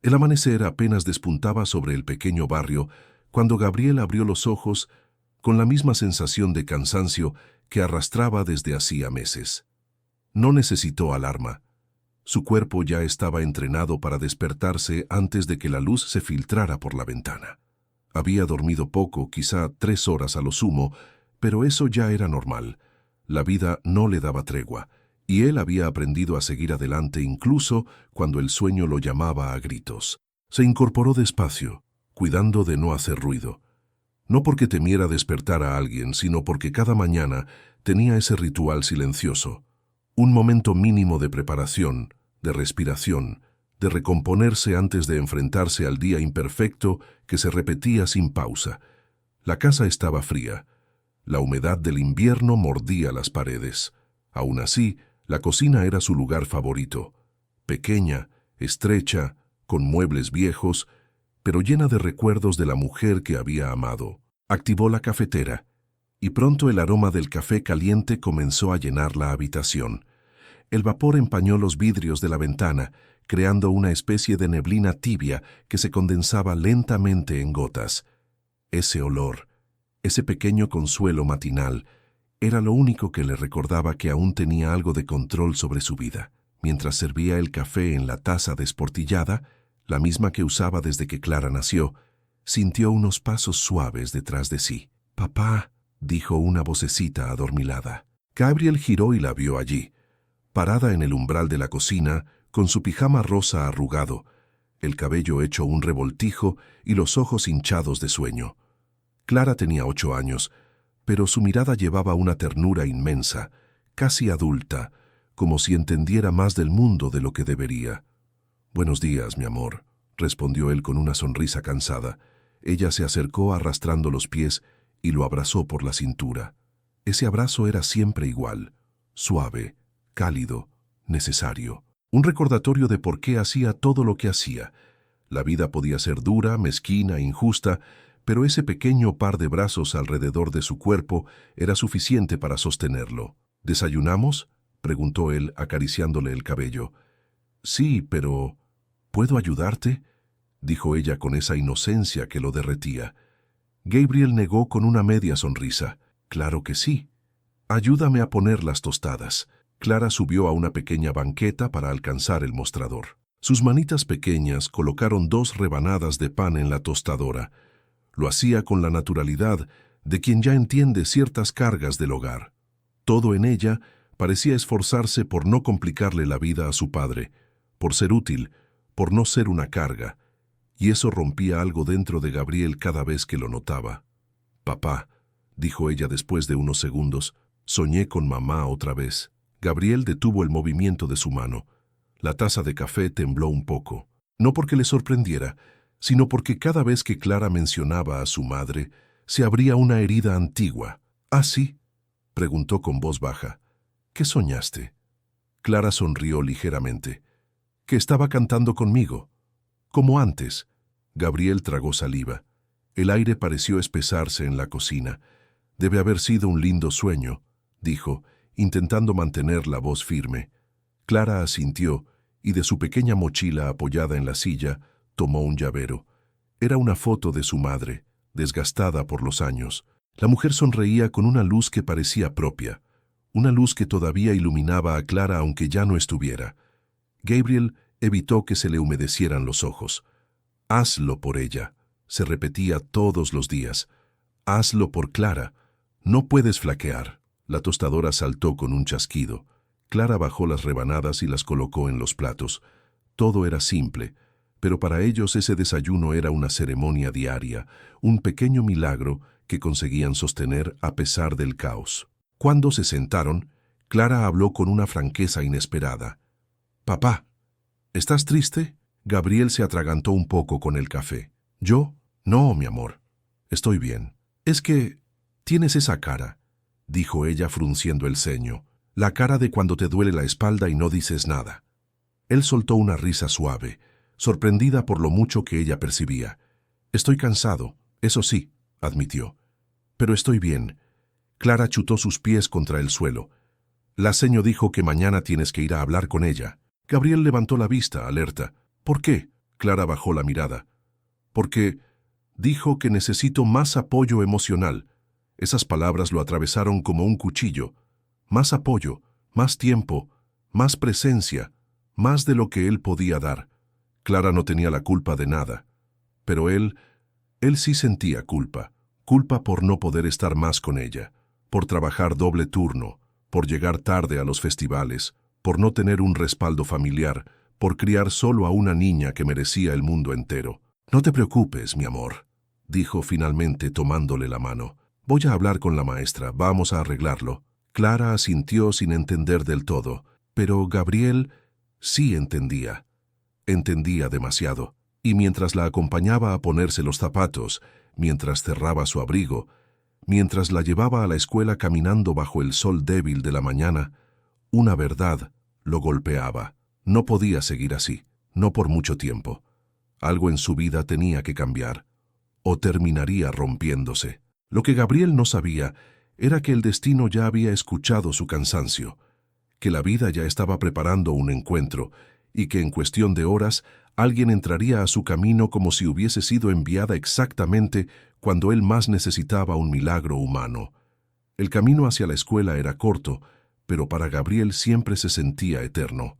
El amanecer apenas despuntaba sobre el pequeño barrio cuando Gabriel abrió los ojos con la misma sensación de cansancio que arrastraba desde hacía meses. No necesitó alarma. Su cuerpo ya estaba entrenado para despertarse antes de que la luz se filtrara por la ventana. Había dormido poco, quizá 3 horas a lo sumo, pero eso ya era normal. La vida no le daba tregua, y él había aprendido a seguir adelante incluso cuando el sueño lo llamaba a gritos. Se incorporó despacio, cuidando de no hacer ruido. No porque temiera despertar a alguien, sino porque cada mañana tenía ese ritual silencioso, un momento mínimo de preparación, de respiración, de recomponerse antes de enfrentarse al día imperfecto que se repetía sin pausa. La casa estaba fría. La humedad del invierno mordía las paredes. Aún así, la cocina era su lugar favorito. Pequeña, estrecha, con muebles viejos, pero llena de recuerdos de la mujer que había amado. Activó la cafetera, y pronto el aroma del café caliente comenzó a llenar la habitación. El vapor empañó los vidrios de la ventana, creando una especie de neblina tibia que se condensaba lentamente en gotas. Ese olor, ese pequeño consuelo matinal, era lo único que le recordaba que aún tenía algo de control sobre su vida. Mientras servía el café en la taza desportillada, la misma que usaba desde que Clara nació, sintió unos pasos suaves detrás de sí. «Papá», dijo una vocecita adormilada. Gabriel giró y la vio allí, parada en el umbral de la cocina, con su pijama rosa arrugado, el cabello hecho un revoltijo y los ojos hinchados de sueño. Clara tenía 8 años, pero su mirada llevaba una ternura inmensa, casi adulta, como si entendiera más del mundo de lo que debería. «Buenos días, mi amor», respondió él con una sonrisa cansada. Ella se acercó arrastrando los pies y lo abrazó por la cintura. Ese abrazo era siempre igual, suave, cálido, necesario. Un recordatorio de por qué hacía todo lo que hacía. La vida podía ser dura, mezquina, injusta, pero ese pequeño par de brazos alrededor de su cuerpo era suficiente para sostenerlo. «¿Desayunamos?», preguntó él, acariciándole el cabello. «Sí, pero ¿puedo ayudarte?», dijo ella con esa inocencia que lo derretía. Gabriel negó con una media sonrisa. «Claro que sí. Ayúdame a poner las tostadas». Clara subió a una pequeña banqueta para alcanzar el mostrador. Sus manitas pequeñas colocaron 2 rebanadas de pan en la tostadora. Lo hacía con la naturalidad de quien ya entiende ciertas cargas del hogar. Todo en ella parecía esforzarse por no complicarle la vida a su padre, por ser útil, por no ser una carga. Y eso rompía algo dentro de Gabriel cada vez que lo notaba. «Papá», dijo ella después de unos segundos, «soñé con mamá otra vez». Gabriel detuvo el movimiento de su mano. La taza de café tembló un poco, no porque le sorprendiera, sino porque cada vez que Clara mencionaba a su madre, se abría una herida antigua. «¿Ah, sí?», preguntó con voz baja. «¿Qué soñaste?». Clara sonrió ligeramente. «Que estaba cantando conmigo, como antes». Gabriel tragó saliva. El aire pareció espesarse en la cocina. «Debe haber sido un lindo sueño», dijo, intentando mantener la voz firme. Clara asintió y de su pequeña mochila apoyada en la silla tomó un llavero. Era una foto de su madre, desgastada por los años. La mujer sonreía con una luz que parecía propia, una luz que todavía iluminaba a Clara aunque ya no estuviera. Gabriel evitó que se le humedecieran los ojos. «Hazlo por ella», se repetía todos los días. «Hazlo por Clara. No puedes flaquear». La tostadora saltó con un chasquido. Clara bajó las rebanadas y las colocó en los platos. Todo era simple, pero para ellos ese desayuno era una ceremonia diaria, un pequeño milagro que conseguían sostener a pesar del caos. Cuando se sentaron, Clara habló con una franqueza inesperada. «Papá, ¿estás triste?». Gabriel se atragantó un poco con el café. «¿Yo? No, mi amor. Estoy bien. Es que tienes esa cara», dijo ella frunciendo el ceño, «la cara de cuando te duele la espalda y no dices nada». Él soltó una risa suave, sorprendida por lo mucho que ella percibía. «Estoy cansado, eso sí», admitió. «Pero estoy bien». Clara chutó sus pies contra el suelo. «La seño dijo que mañana tienes que ir a hablar con ella». Gabriel levantó la vista, alerta. «¿Por qué?». Clara bajó la mirada. Porque dijo que necesito más apoyo emocional. Esas palabras lo atravesaron como un cuchillo. Más apoyo, más tiempo, más presencia, más de lo que él podía dar. Clara no tenía la culpa de nada. Pero él sí sentía culpa. Culpa por no poder estar más con ella, por trabajar doble turno, por llegar tarde a los festivales, por no tener un respaldo familiar, por criar solo a una niña que merecía el mundo entero. «No te preocupes, mi amor», dijo finalmente tomándole la mano. «Voy a hablar con la maestra, vamos a arreglarlo». Clara asintió sin entender del todo, pero Gabriel sí entendía. Entendía demasiado, y mientras la acompañaba a ponerse los zapatos, mientras cerraba su abrigo, mientras la llevaba a la escuela caminando bajo el sol débil de la mañana, una verdad lo golpeaba. No podía seguir así, no por mucho tiempo. Algo en su vida tenía que cambiar, o terminaría rompiéndose. Lo que Gabriel no sabía era que el destino ya había escuchado su cansancio, que la vida ya estaba preparando un encuentro, y que en cuestión de horas alguien entraría a su camino como si hubiese sido enviada exactamente cuando él más necesitaba un milagro humano. El camino hacia la escuela era corto, pero para Gabriel siempre se sentía eterno.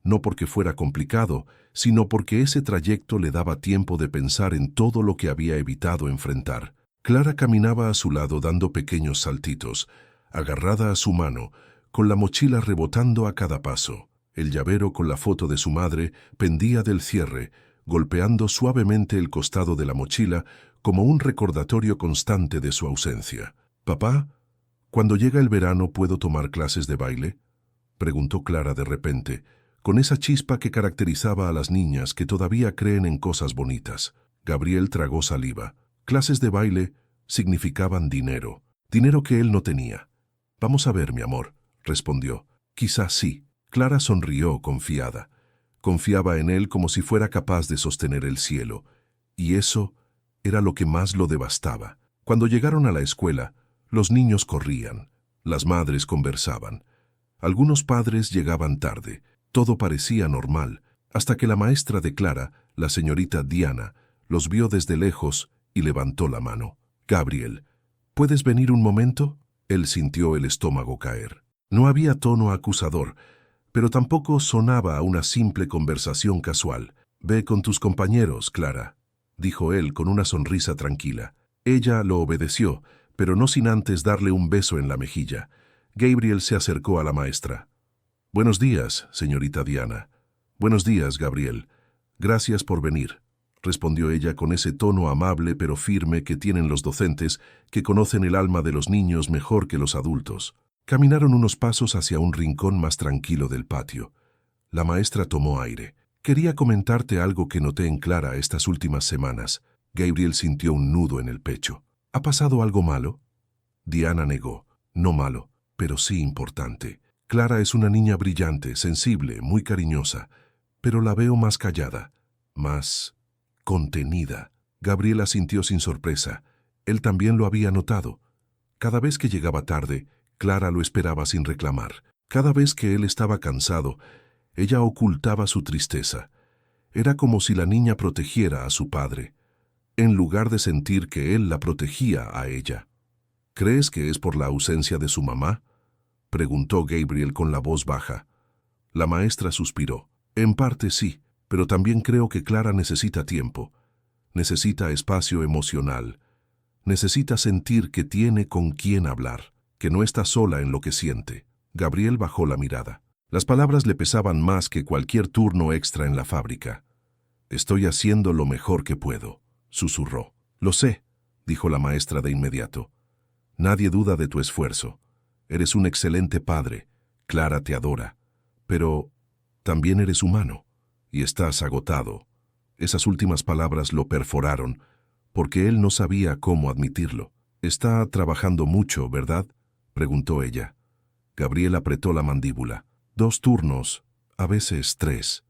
No porque fuera complicado, sino porque ese trayecto le daba tiempo de pensar en todo lo que había evitado enfrentar. Clara caminaba a su lado dando pequeños saltitos, agarrada a su mano, con la mochila rebotando a cada paso. El llavero con la foto de su madre pendía del cierre, golpeando suavemente el costado de la mochila como un recordatorio constante de su ausencia. «Papá, ¿cuando llega el verano puedo tomar clases de baile?», preguntó Clara de repente, con esa chispa que caracterizaba a las niñas que todavía creen en cosas bonitas. Gabriel tragó saliva. Clases de baile significaban dinero, dinero que él no tenía. «Vamos a ver, mi amor», respondió. «Quizás sí». Clara sonrió confiada. Confiaba en él como si fuera capaz de sostener el cielo, y eso era lo que más lo devastaba. Cuando llegaron a la escuela, los niños corrían, las madres conversaban. Algunos padres llegaban tarde. Todo parecía normal, hasta que la maestra de Clara, la señorita Diana, los vio desde lejos y levantó la mano. «Gabriel, ¿puedes venir un momento?». Él sintió el estómago caer. No había tono acusador, pero tampoco sonaba a una simple conversación casual. «Ve con tus compañeros, Clara», dijo él con una sonrisa tranquila. Ella lo obedeció, pero no sin antes darle un beso en la mejilla. Gabriel se acercó a la maestra. «Buenos días, señorita Diana». «Buenos días, Gabriel. Gracias por venir», respondió ella con ese tono amable pero firme que tienen los docentes que conocen el alma de los niños mejor que los adultos. Caminaron unos pasos hacia un rincón más tranquilo del patio. La maestra tomó aire. «Quería comentarte algo que noté en Clara estas últimas semanas». Gabriel sintió un nudo en el pecho. «¿Ha pasado algo malo?». Diana negó. «No malo, pero sí importante. Clara es una niña brillante, sensible, muy cariñosa, pero la veo más callada, más contenida». Gabriel asintió sin sorpresa. Él también lo había notado. Cada vez que llegaba tarde, Clara lo esperaba sin reclamar. Cada vez que él estaba cansado, ella ocultaba su tristeza. Era como si la niña protegiera a su padre, en lugar de sentir que él la protegía a ella. «¿Crees que es por la ausencia de su mamá?», preguntó Gabriel con la voz baja. La maestra suspiró. «En parte sí, pero también creo que Clara necesita tiempo. Necesita espacio emocional. Necesita sentir que tiene con quién hablar, que no está sola en lo que siente». Gabriel bajó la mirada. Las palabras le pesaban más que cualquier turno extra en la fábrica. «Estoy haciendo lo mejor que puedo», susurró. «Lo sé», dijo la maestra de inmediato. «Nadie duda de tu esfuerzo. Eres un excelente padre. Clara te adora. Pero también eres humano y estás agotado». Esas últimas palabras lo perforaron, porque él no sabía cómo admitirlo. «Está trabajando mucho, ¿verdad?», preguntó ella. Gabriel apretó la mandíbula. 2 turnos, a veces 3.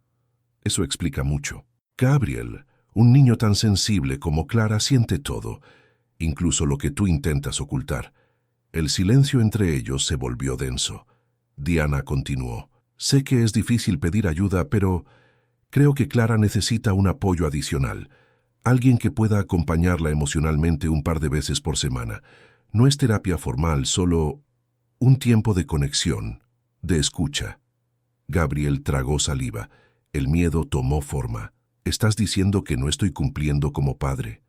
Eso explica mucho. Gabriel, un niño tan sensible como Clara, siente todo, incluso lo que tú intentas ocultar. El silencio entre ellos se volvió denso. Diana continuó. «Sé que es difícil pedir ayuda, pero Creo que Clara necesita un apoyo adicional, alguien que pueda acompañarla emocionalmente un par de veces por semana. No es terapia formal, solo un tiempo de conexión, de escucha. Gabriel tragó saliva. El miedo tomó forma. ¿Estás diciendo que no estoy cumpliendo como padre?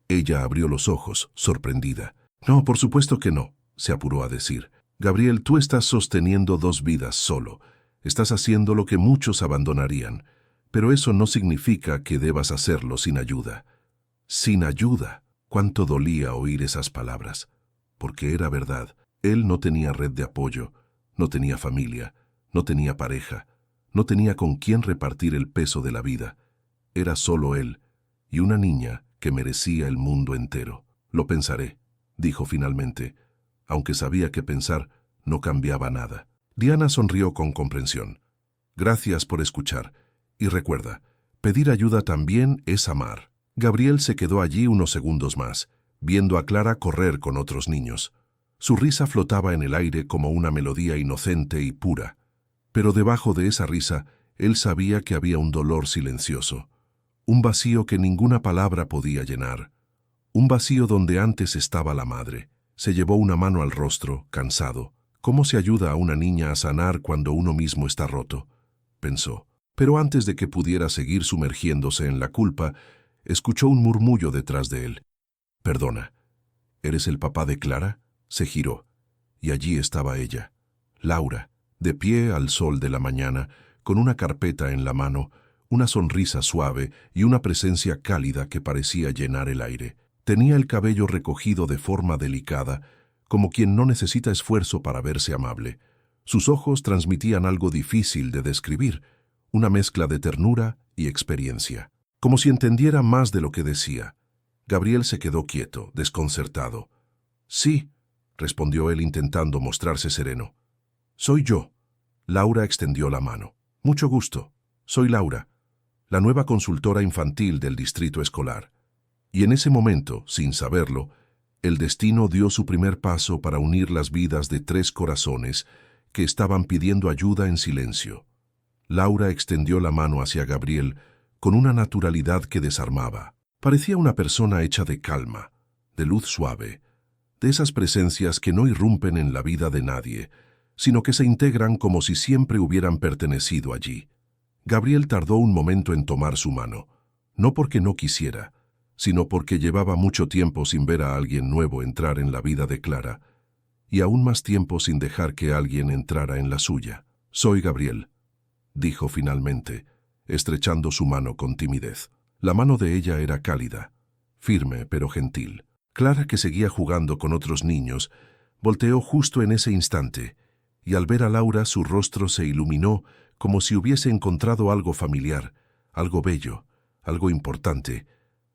Ella abrió los ojos, sorprendida. No, por supuesto que no, se apuró a decir. Gabriel, tú estás sosteniendo dos vidas solo. Estás haciendo lo que muchos abandonarían. Pero eso no significa que debas hacerlo sin ayuda. Sin ayuda. Cuánto dolía oír esas palabras. Porque era verdad. Él no tenía red de apoyo, no tenía familia, no tenía pareja, no tenía con quién repartir el peso de la vida. Era solo él y una niña que merecía el mundo entero. Lo pensaré, dijo finalmente, aunque sabía que pensar no cambiaba nada. Diana sonrió con comprensión. Gracias por escuchar. Y recuerda, pedir ayuda también es amar. Gabriel se quedó allí unos segundos más, viendo a Clara correr con otros niños. Su risa flotaba en el aire como una melodía inocente y pura. Pero debajo de esa risa, él sabía que había un dolor silencioso. Un vacío que ninguna palabra podía llenar. Un vacío donde antes estaba la madre. Se llevó una mano al rostro, cansado. ¿Cómo se ayuda a una niña a sanar cuando uno mismo está roto?, pensó. Pero antes de que pudiera seguir sumergiéndose en la culpa, escuchó un murmullo detrás de él. «Perdona, ¿eres el papá de Clara?». Se giró, y allí estaba ella, Laura, de pie al sol de la mañana, con una carpeta en la mano, una sonrisa suave y una presencia cálida que parecía llenar el aire. Tenía el cabello recogido de forma delicada, como quien no necesita esfuerzo para verse amable. Sus ojos transmitían algo difícil de describir, una mezcla de ternura y experiencia, como si entendiera más de lo que decía. Gabriel se quedó quieto, desconcertado. «Sí», respondió él intentando mostrarse sereno. «Soy yo». Laura extendió la mano. «Mucho gusto. Soy Laura, la nueva consultora infantil del distrito escolar». Y en ese momento, sin saberlo, el destino dio su primer paso para unir las vidas de tres corazones que estaban pidiendo ayuda en silencio. Laura extendió la mano hacia Gabriel con una naturalidad que desarmaba. Parecía una persona hecha de calma, de luz suave, de esas presencias que no irrumpen en la vida de nadie, sino que se integran como si siempre hubieran pertenecido allí. Gabriel tardó un momento en tomar su mano, no porque no quisiera, sino porque llevaba mucho tiempo sin ver a alguien nuevo entrar en la vida de Clara, y aún más tiempo sin dejar que alguien entrara en la suya. «Soy Gabriel», dijo finalmente, estrechando su mano con timidez. La mano de ella era cálida, firme pero gentil. Clara, que seguía jugando con otros niños, volteó justo en ese instante, y al ver a Laura su rostro se iluminó como si hubiese encontrado algo familiar, algo bello, algo importante,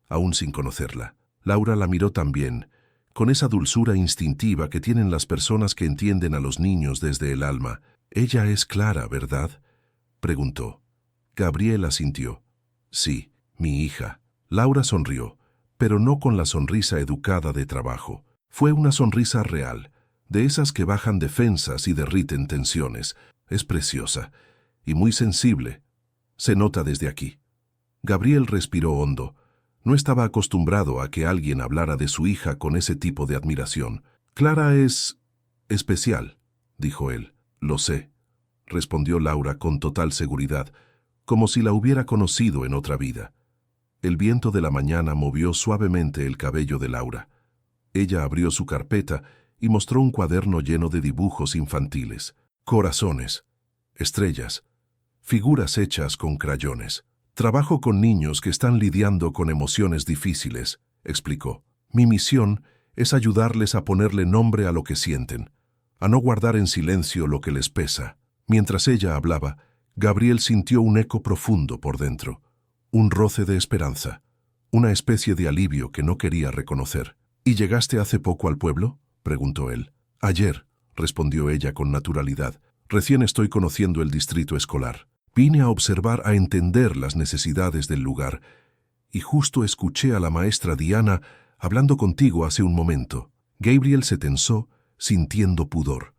aún sin conocerla. Laura la miró también, con esa dulzura instintiva que tienen las personas que entienden a los niños desde el alma. «Ella es Clara, ¿verdad?», preguntó. Gabriel asintió. «Sí, mi hija». Laura sonrió, pero no con la sonrisa educada de trabajo. Fue una sonrisa real, de esas que bajan defensas y derriten tensiones. Es preciosa y muy sensible. Se nota desde aquí. Gabriel respiró hondo. No estaba acostumbrado a que alguien hablara de su hija con ese tipo de admiración. «Clara es especial», dijo él. «Lo sé», respondió Laura con total seguridad, como si la hubiera conocido en otra vida. El viento de la mañana movió suavemente el cabello de Laura. Ella abrió su carpeta y mostró un cuaderno lleno de dibujos infantiles, corazones, estrellas, figuras hechas con crayones. «Trabajo con niños que están lidiando con emociones difíciles», explicó. «Mi misión es ayudarles a ponerle nombre a lo que sienten, a no guardar en silencio lo que les pesa». Mientras ella hablaba, Gabriel sintió un eco profundo por dentro, un roce de esperanza, una especie de alivio que no quería reconocer. «¿Y llegaste hace poco al pueblo?», preguntó él. «Ayer», respondió ella con naturalidad. «Recién estoy conociendo el distrito escolar. Vine a observar, a entender las necesidades del lugar, y justo escuché a la maestra Diana hablando contigo hace un momento». Gabriel se tensó, sintiendo pudor.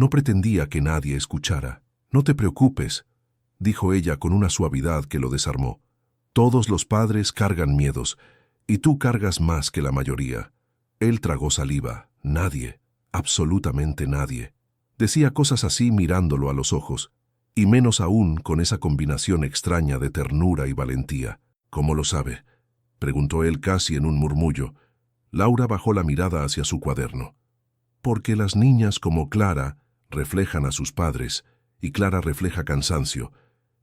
No pretendía que nadie escuchara. «No te preocupes», dijo ella con una suavidad que lo desarmó. Todos los padres cargan miedos, y tú cargas más que la mayoría. Él tragó saliva. Nadie, absolutamente nadie. Decía cosas así mirándolo a los ojos, y menos aún con esa combinación extraña de ternura y valentía. ¿Cómo lo sabe?, preguntó él casi en un murmullo. Laura bajó la mirada hacia su cuaderno. Porque las niñas como Clara reflejan a sus padres, y Clara refleja cansancio,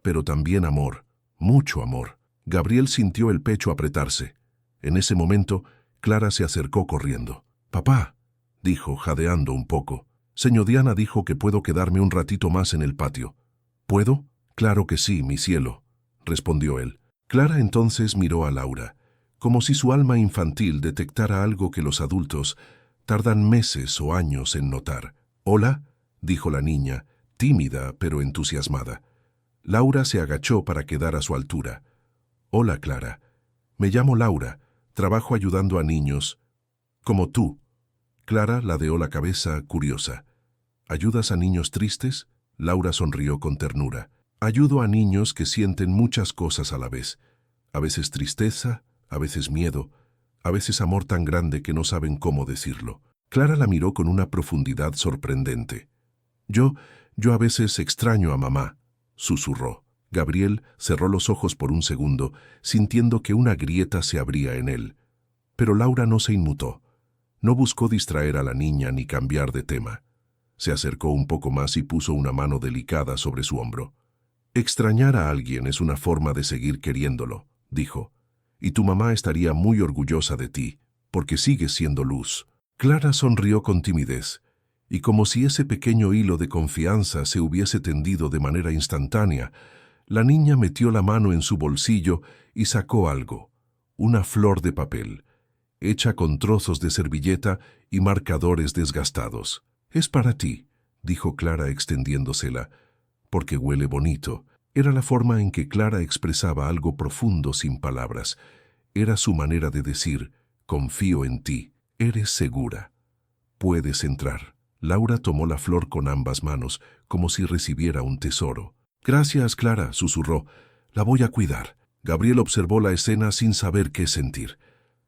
pero también amor, mucho amor. Gabriel sintió el pecho apretarse. En ese momento, Clara se acercó corriendo. «Papá», dijo, jadeando un poco. «Señor Diana dijo que puedo quedarme un ratito más en el patio». «¿Puedo?» «Claro que sí, mi cielo», respondió él. Clara entonces miró a Laura, como si su alma infantil detectara algo que los adultos tardan meses o años en notar. «Hola», dijo la niña, tímida pero entusiasmada. Laura se agachó para quedar a su altura. «Hola, Clara. Me llamo Laura. Trabajo ayudando a niños como tú». Clara ladeó la cabeza, curiosa. «¿Ayudas a niños tristes?». Laura sonrió con ternura. «Ayudo a niños que sienten muchas cosas a la vez. A veces tristeza, a veces miedo, a veces amor tan grande que no saben cómo decirlo». Clara la miró con una profundidad sorprendente. Yo a veces extraño a mamá», susurró. Gabriel cerró los ojos por un segundo, sintiendo que una grieta se abría en él. Pero Laura no se inmutó. No buscó distraer a la niña ni cambiar de tema. Se acercó un poco más y puso una mano delicada sobre su hombro. «Extrañar a alguien es una forma de seguir queriéndolo», dijo. «Y tu mamá estaría muy orgullosa de ti, porque sigues siendo luz». Clara sonrió con timidez, y como si ese pequeño hilo de confianza se hubiese tendido de manera instantánea, la niña metió la mano en su bolsillo y sacó algo, una flor de papel, hecha con trozos de servilleta y marcadores desgastados. «Es para ti», dijo Clara extendiéndosela, «porque huele bonito». Era la forma en que Clara expresaba algo profundo sin palabras. Era su manera de decir, «Confío en ti, eres segura. Puedes entrar». Laura tomó la flor con ambas manos, como si recibiera un tesoro. «Gracias, Clara», susurró. «La voy a cuidar». Gabriel observó la escena sin saber qué sentir.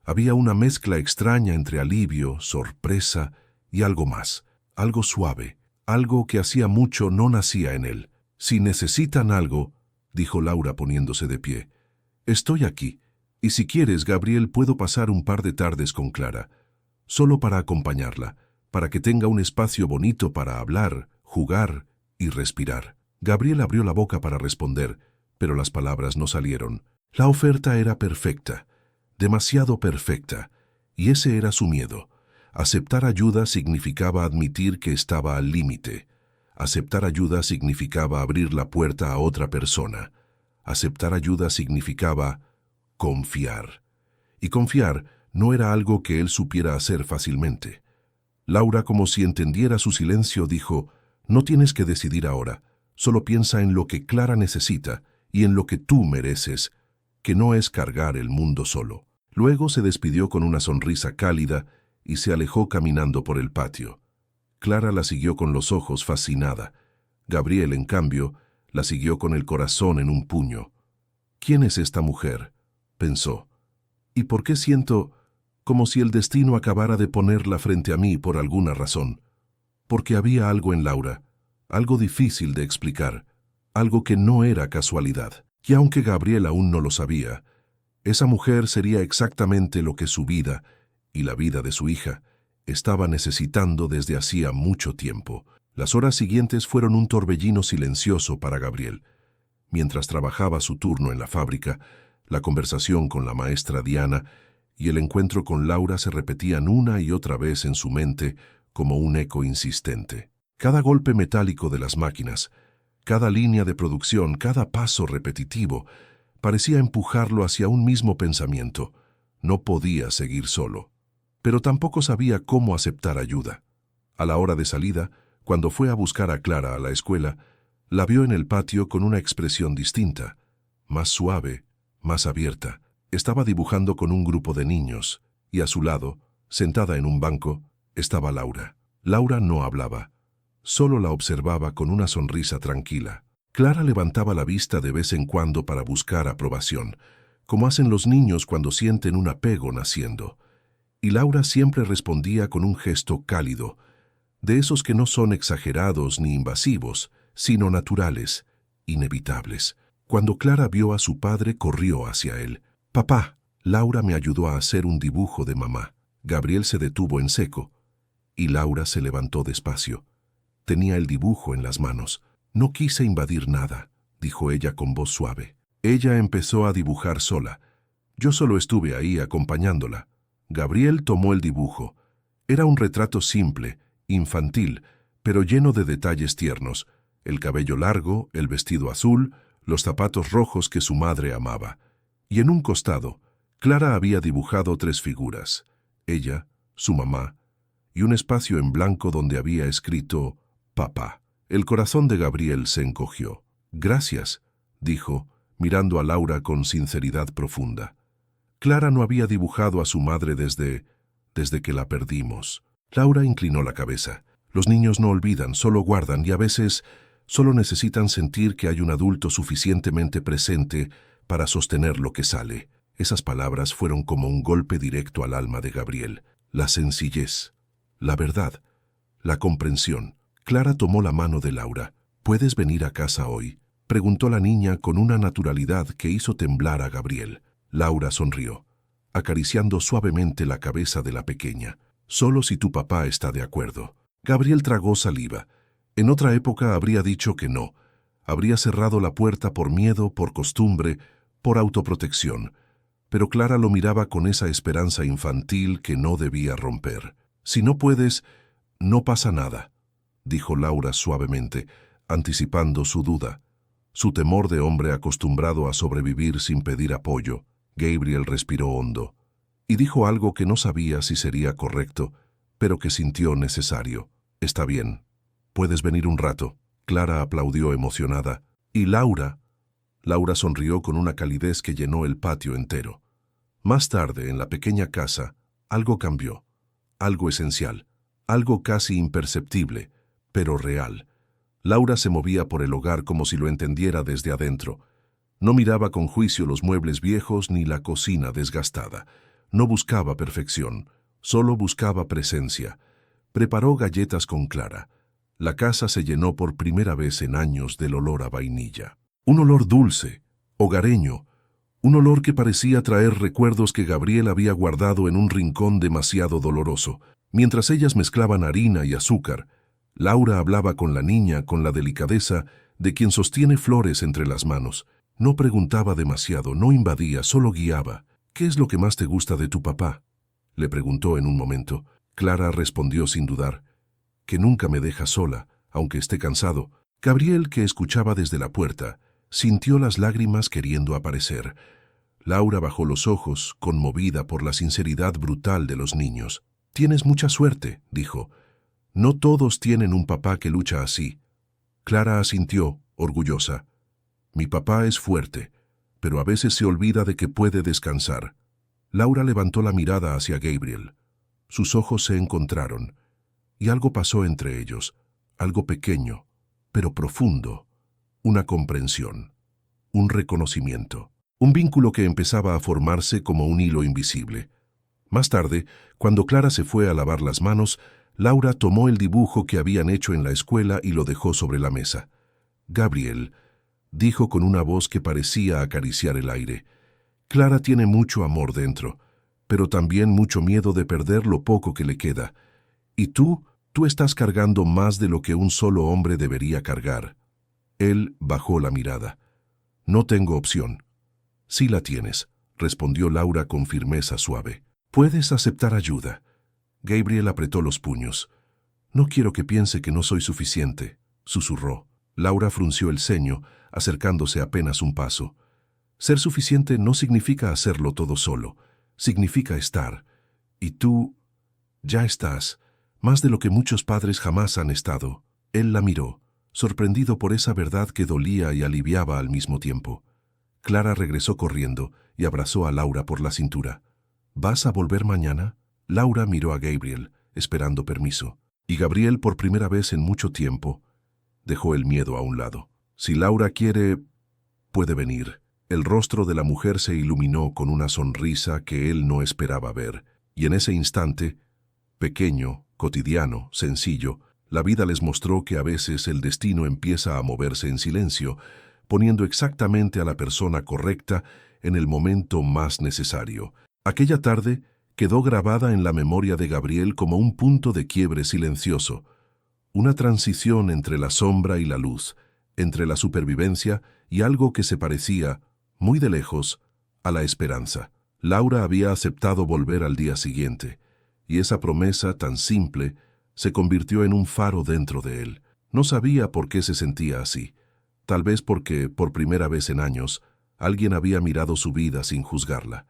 Había una mezcla extraña entre alivio, sorpresa y algo más, algo suave, algo que hacía mucho no nacía en él. «Si necesitan algo», dijo Laura poniéndose de pie, «estoy aquí, y si quieres, Gabriel, puedo pasar un par de tardes con Clara, solo para acompañarla, para que tenga un espacio bonito para hablar, jugar y respirar». Gabriel abrió la boca para responder, pero las palabras no salieron. La oferta era perfecta, demasiado perfecta, y ese era su miedo. Aceptar ayuda significaba admitir que estaba al límite. Aceptar ayuda significaba abrir la puerta a otra persona. Aceptar ayuda significaba confiar. Y confiar no era algo que él supiera hacer fácilmente. Laura, como si entendiera su silencio, dijo, «No tienes que decidir ahora. Solo piensa en lo que Clara necesita y en lo que tú mereces, que no es cargar el mundo solo». Luego se despidió con una sonrisa cálida y se alejó caminando por el patio. Clara la siguió con los ojos fascinada. Gabriel, en cambio, la siguió con el corazón en un puño. «¿Quién es esta mujer?», pensó. «¿Y por qué siento como si el destino acabara de ponerla frente a mí por alguna razón?» Porque había algo en Laura, algo difícil de explicar, algo que no era casualidad. Y aunque Gabriel aún no lo sabía, esa mujer sería exactamente lo que su vida, y la vida de su hija, estaba necesitando desde hacía mucho tiempo. Las horas siguientes fueron un torbellino silencioso para Gabriel. Mientras trabajaba su turno en la fábrica, la conversación con la maestra Diana y el encuentro con Laura se repetían una y otra vez en su mente como un eco insistente. Cada golpe metálico de las máquinas, cada línea de producción, cada paso repetitivo, parecía empujarlo hacia un mismo pensamiento. No podía seguir solo. Pero tampoco sabía cómo aceptar ayuda. A la hora de salida, cuando fue a buscar a Clara a la escuela, la vio en el patio con una expresión distinta, más suave, más abierta. Estaba dibujando con un grupo de niños, y a su lado, sentada en un banco, estaba Laura. Laura no hablaba, solo la observaba con una sonrisa tranquila. Clara levantaba la vista de vez en cuando para buscar aprobación, como hacen los niños cuando sienten un apego naciendo. Y Laura siempre respondía con un gesto cálido, de esos que no son exagerados ni invasivos, sino naturales, inevitables. Cuando Clara vio a su padre, corrió hacia él. «Papá». Laura me ayudó a hacer un dibujo de mamá. Gabriel se detuvo en seco, y Laura se levantó despacio. Tenía el dibujo en las manos. «No quise invadir nada», dijo ella con voz suave. Ella empezó a dibujar sola. Yo solo estuve ahí acompañándola. Gabriel tomó el dibujo. Era un retrato simple, infantil, pero lleno de detalles tiernos. El cabello largo, el vestido azul, los zapatos rojos que su madre amaba. Y en un costado, Clara había dibujado 3 figuras. Ella, su mamá, y un espacio en blanco donde había escrito «Papá». El corazón de Gabriel se encogió. «Gracias», dijo, mirando a Laura con sinceridad profunda. Clara no había dibujado a su madre desde que la perdimos. Laura inclinó la cabeza. Los niños no olvidan, solo guardan y a veces solo necesitan sentir que hay un adulto suficientemente presente para sostener lo que sale. Esas palabras fueron como un golpe directo al alma de Gabriel. La sencillez, la verdad, la comprensión. Clara tomó la mano de Laura. «¿Puedes venir a casa hoy?», preguntó la niña con una naturalidad que hizo temblar a Gabriel. Laura sonrió, acariciando suavemente la cabeza de la pequeña. «Solo si tu papá está de acuerdo». Gabriel tragó saliva. En otra época habría dicho que no. Habría cerrado la puerta por miedo, por costumbre, por autoprotección. Pero Clara lo miraba con esa esperanza infantil que no debía romper. «Si no puedes, no pasa nada», dijo Laura suavemente, anticipando su duda, su temor de hombre acostumbrado a sobrevivir sin pedir apoyo. Gabriel respiró hondo y dijo algo que no sabía si sería correcto, pero que sintió necesario. «Está bien. Puedes venir un rato». Clara aplaudió emocionada. «¿Y Laura?». Laura sonrió con una calidez que llenó el patio entero. Más tarde, en la pequeña casa, algo cambió. Algo esencial. Algo casi imperceptible, pero real. Laura se movía por el hogar como si lo entendiera desde adentro. No miraba con juicio los muebles viejos ni la cocina desgastada. No buscaba perfección, solo buscaba presencia. Preparó galletas con Clara. La casa se llenó por primera vez en años del olor a vainilla. Un olor dulce, hogareño, un olor que parecía traer recuerdos que Gabriel había guardado en un rincón demasiado doloroso. Mientras ellas mezclaban harina y azúcar, Laura hablaba con la niña con la delicadeza de quien sostiene flores entre las manos. No preguntaba demasiado, no invadía, solo guiaba. «¿Qué es lo que más te gusta de tu papá?», le preguntó en un momento. Clara respondió sin dudar: «Que nunca me deja sola, aunque esté cansado». Gabriel, que escuchaba desde la puerta, sintió las lágrimas queriendo aparecer. Laura bajó los ojos, conmovida por la sinceridad brutal de los niños. «Tienes mucha suerte», dijo. «No todos tienen un papá que lucha así». Clara asintió, orgullosa. «Mi papá es fuerte, pero a veces se olvida de que puede descansar». Laura levantó la mirada hacia Gabriel. Sus ojos se encontraron, y algo pasó entre ellos, algo pequeño, pero profundo, una comprensión, un reconocimiento, un vínculo que empezaba a formarse como un hilo invisible. Más tarde, cuando Clara se fue a lavar las manos, Laura tomó el dibujo que habían hecho en la escuela y lo dejó sobre la mesa. «Gabriel», dijo con una voz que parecía acariciar el aire, «Clara tiene mucho amor dentro, pero también mucho miedo de perder lo poco que le queda. Y tú estás cargando más de lo que un solo hombre debería cargar». Él bajó la mirada. «No tengo opción». «Sí la tienes», respondió Laura con firmeza suave. «Puedes aceptar ayuda». Gabriel apretó los puños. «No quiero que piense que no soy suficiente», susurró. Laura frunció el ceño, acercándose apenas un paso. «Ser suficiente no significa hacerlo todo solo. Significa estar. Y tú ya estás, más de lo que muchos padres jamás han estado». Él la miró, sorprendido por esa verdad que dolía y aliviaba al mismo tiempo. Clara regresó corriendo y abrazó a Laura por la cintura. «¿Vas a volver mañana?». Laura miró a Gabriel, esperando permiso. Y Gabriel, por primera vez en mucho tiempo, dejó el miedo a un lado. Si Laura quiere, puede venir. El rostro de la mujer se iluminó con una sonrisa que él no esperaba ver, y en ese instante, pequeño, cotidiano, sencillo, la vida les mostró que a veces el destino empieza a moverse en silencio, poniendo exactamente a la persona correcta en el momento más necesario. Aquella tarde quedó grabada en la memoria de Gabriel como un punto de quiebre silencioso, una transición entre la sombra y la luz, entre la supervivencia y algo que se parecía, muy de lejos, a la esperanza. Laura había aceptado volver al día siguiente, y esa promesa tan simple se convirtió en un faro dentro de él. No sabía por qué se sentía así. Tal vez porque, por primera vez en años, alguien había mirado su vida sin juzgarla.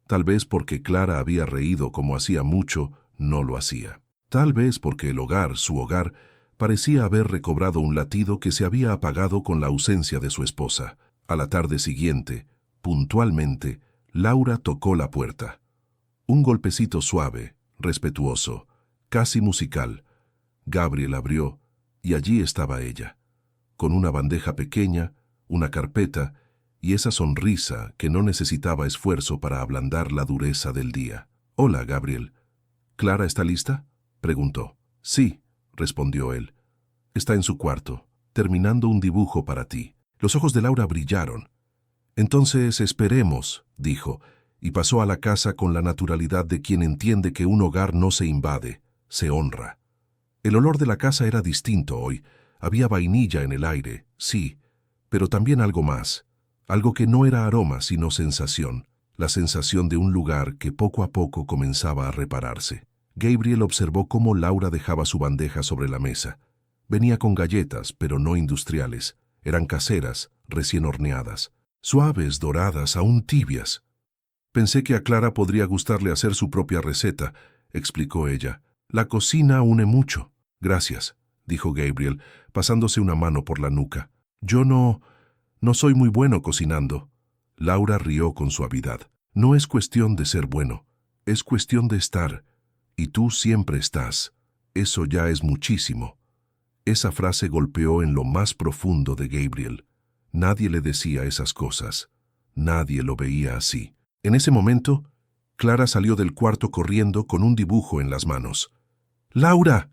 Tal vez porque Clara había reído como hacía mucho no lo hacía. Tal vez porque el hogar, su hogar, parecía haber recobrado un latido que se había apagado con la ausencia de su esposa. A la tarde siguiente, puntualmente, Laura tocó la puerta. Un golpecito suave, respetuoso, casi musical. Gabriel abrió, y allí estaba ella, con una bandeja pequeña, una carpeta, y esa sonrisa que no necesitaba esfuerzo para ablandar la dureza del día. «Hola, Gabriel. ¿Clara está lista?», preguntó. «Sí», respondió él. «Está en su cuarto, terminando un dibujo para ti». Los ojos de Laura brillaron. «Entonces esperemos», dijo, y pasó a la casa con la naturalidad de quien entiende que un hogar no se invade, se honra. El olor de la casa era distinto hoy. Había vainilla en el aire, sí, pero también algo más. Algo que no era aroma, sino sensación. La sensación de un lugar que poco a poco comenzaba a repararse. Gabriel observó cómo Laura dejaba su bandeja sobre la mesa. Venía con galletas, pero no industriales. Eran caseras, recién horneadas. Suaves, doradas, aún tibias. «Pensé que a Clara podría gustarle hacer su propia receta», explicó ella. «La cocina une mucho». «Gracias», dijo Gabriel, pasándose una mano por la nuca. «Yo no soy muy bueno cocinando». Laura rió con suavidad. «No es cuestión de ser bueno, es cuestión de estar. Y tú siempre estás. Eso ya es muchísimo». Esa frase golpeó en lo más profundo de Gabriel. Nadie le decía esas cosas. Nadie lo veía así. En ese momento, Clara salió del cuarto corriendo con un dibujo en las manos. «¡Laura!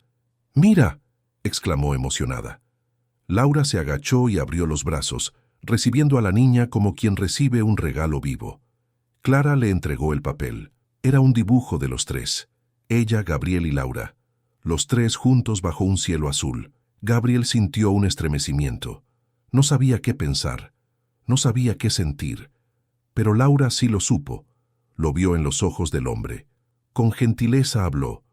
¡Mira!», exclamó emocionada. Laura se agachó y abrió los brazos, recibiendo a la niña como quien recibe un regalo vivo. Clara le entregó el papel. Era un dibujo de los tres. Ella, Gabriel y Laura. Los tres juntos bajo un cielo azul. Gabriel sintió un estremecimiento. No sabía qué pensar. No sabía qué sentir. Pero Laura sí lo supo. Lo vio en los ojos del hombre. Con gentileza habló.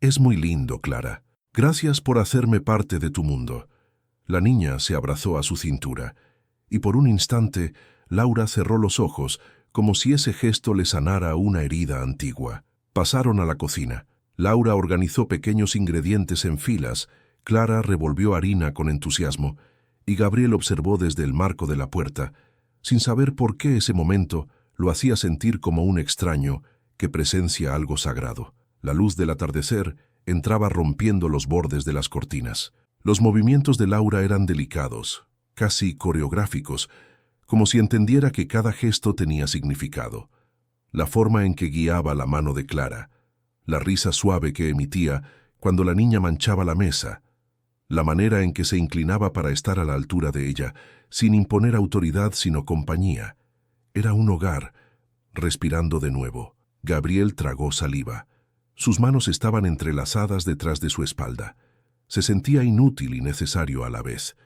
«Es muy lindo, Clara. Gracias por hacerme parte de tu mundo». La niña se abrazó a su cintura, y por un instante Laura cerró los ojos, como si ese gesto le sanara una herida antigua. Pasaron a la cocina. Laura organizó pequeños ingredientes en filas, Clara revolvió harina con entusiasmo, y Gabriel observó desde el marco de la puerta, sin saber por qué ese momento lo hacía sentir como un extraño que presencia algo sagrado. La luz del atardecer entraba rompiendo los bordes de las cortinas. Los movimientos de Laura eran delicados, casi coreográficos, como si entendiera que cada gesto tenía significado. La forma en que guiaba la mano de Clara, la risa suave que emitía cuando la niña manchaba la mesa, la manera en que se inclinaba para estar a la altura de ella, sin imponer autoridad sino compañía. Era un hogar, respirando de nuevo. Gabriel tragó saliva. Sus manos estaban entrelazadas detrás de su espalda. Se sentía inútil y necesario a la vez,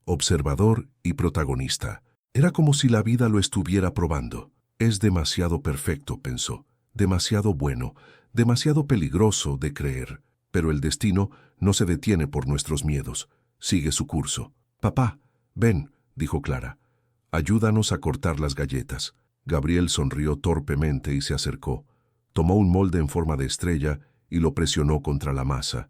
observador y protagonista. Era como si la vida lo estuviera probando. «Es demasiado perfecto», pensó, «demasiado bueno, demasiado peligroso de creer». Pero el destino no se detiene por nuestros miedos, sigue su curso. «Papá, ven», dijo Clara. «Ayúdanos a cortar las galletas». Gabriel sonrió torpemente y se acercó. Tomó un molde en forma de estrella y lo presionó contra la masa.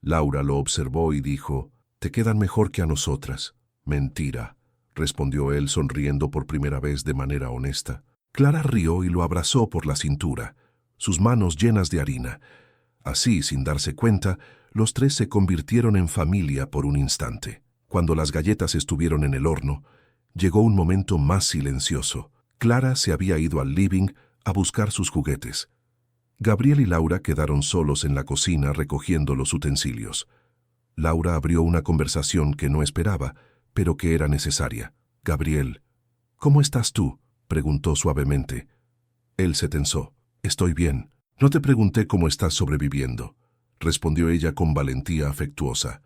Laura lo observó y dijo: «Te quedan mejor que a nosotras». «Mentira», respondió él sonriendo por primera vez de manera honesta. Clara rió y lo abrazó por la cintura, sus manos llenas de harina. Así, sin darse cuenta, los tres se convirtieron en familia por un instante. Cuando las galletas estuvieron en el horno, llegó un momento más silencioso. Clara se había ido al living a buscar sus juguetes. Gabriel y Laura quedaron solos en la cocina recogiendo los utensilios. Laura abrió una conversación que no esperaba, pero que era necesaria. «Gabriel, ¿cómo estás tú?», preguntó suavemente. Él se tensó. «Estoy bien. No te pregunté cómo estás sobreviviendo», respondió ella con valentía afectuosa.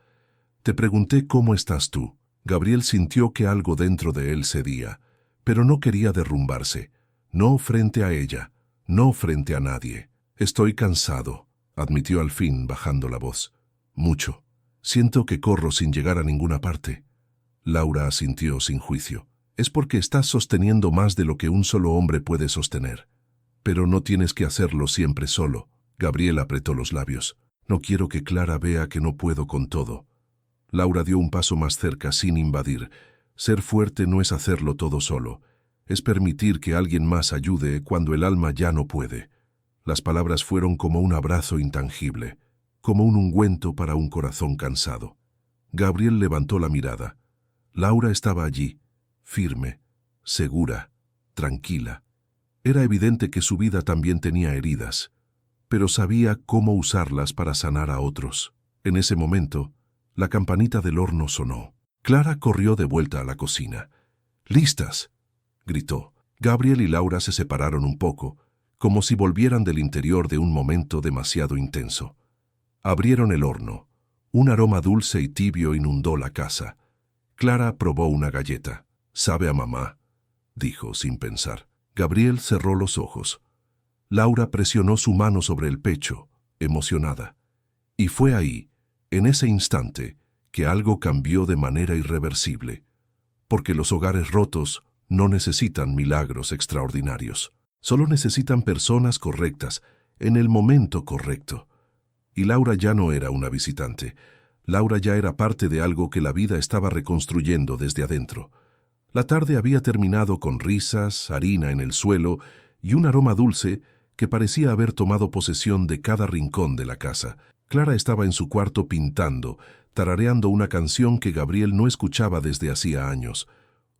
«Te pregunté cómo estás tú». Gabriel sintió que algo dentro de él cedía, pero no quería derrumbarse. No frente a ella, no frente a nadie. «Estoy cansado», admitió al fin, bajando la voz. «Mucho. Siento que corro sin llegar a ninguna parte». Laura asintió sin juicio. «Es porque estás sosteniendo más de lo que un solo hombre puede sostener. Pero no tienes que hacerlo siempre solo». Gabriel apretó los labios. «No quiero que Clara vea que no puedo con todo». Laura dio un paso más cerca sin invadir. Ser fuerte no es hacerlo todo solo. Es permitir que alguien más ayude cuando el alma ya no puede. Las palabras fueron como un abrazo intangible, como un ungüento para un corazón cansado. Gabriel levantó la mirada. Laura estaba allí, firme, segura, tranquila. Era evidente que su vida también tenía heridas, pero sabía cómo usarlas para sanar a otros. En ese momento, la campanita del horno sonó. Clara corrió de vuelta a la cocina. «¡Listas!», gritó. Gabriel y Laura se separaron un poco, como si volvieran del interior de un momento demasiado intenso. Abrieron el horno. Un aroma dulce y tibio inundó la casa. Clara probó una galleta. «Sabe a mamá», dijo sin pensar. Gabriel cerró los ojos. Laura presionó su mano sobre el pecho, emocionada. Y fue ahí, en ese instante, que algo cambió de manera irreversible. Porque los hogares rotos no necesitan milagros extraordinarios. Solo necesitan personas correctas, en el momento correcto. Y Laura ya no era una visitante. Laura ya era parte de algo que la vida estaba reconstruyendo desde adentro. La tarde había terminado con risas, harina en el suelo y un aroma dulce que parecía haber tomado posesión de cada rincón de la casa. Clara estaba en su cuarto pintando, tarareando una canción que Gabriel no escuchaba desde hacía años,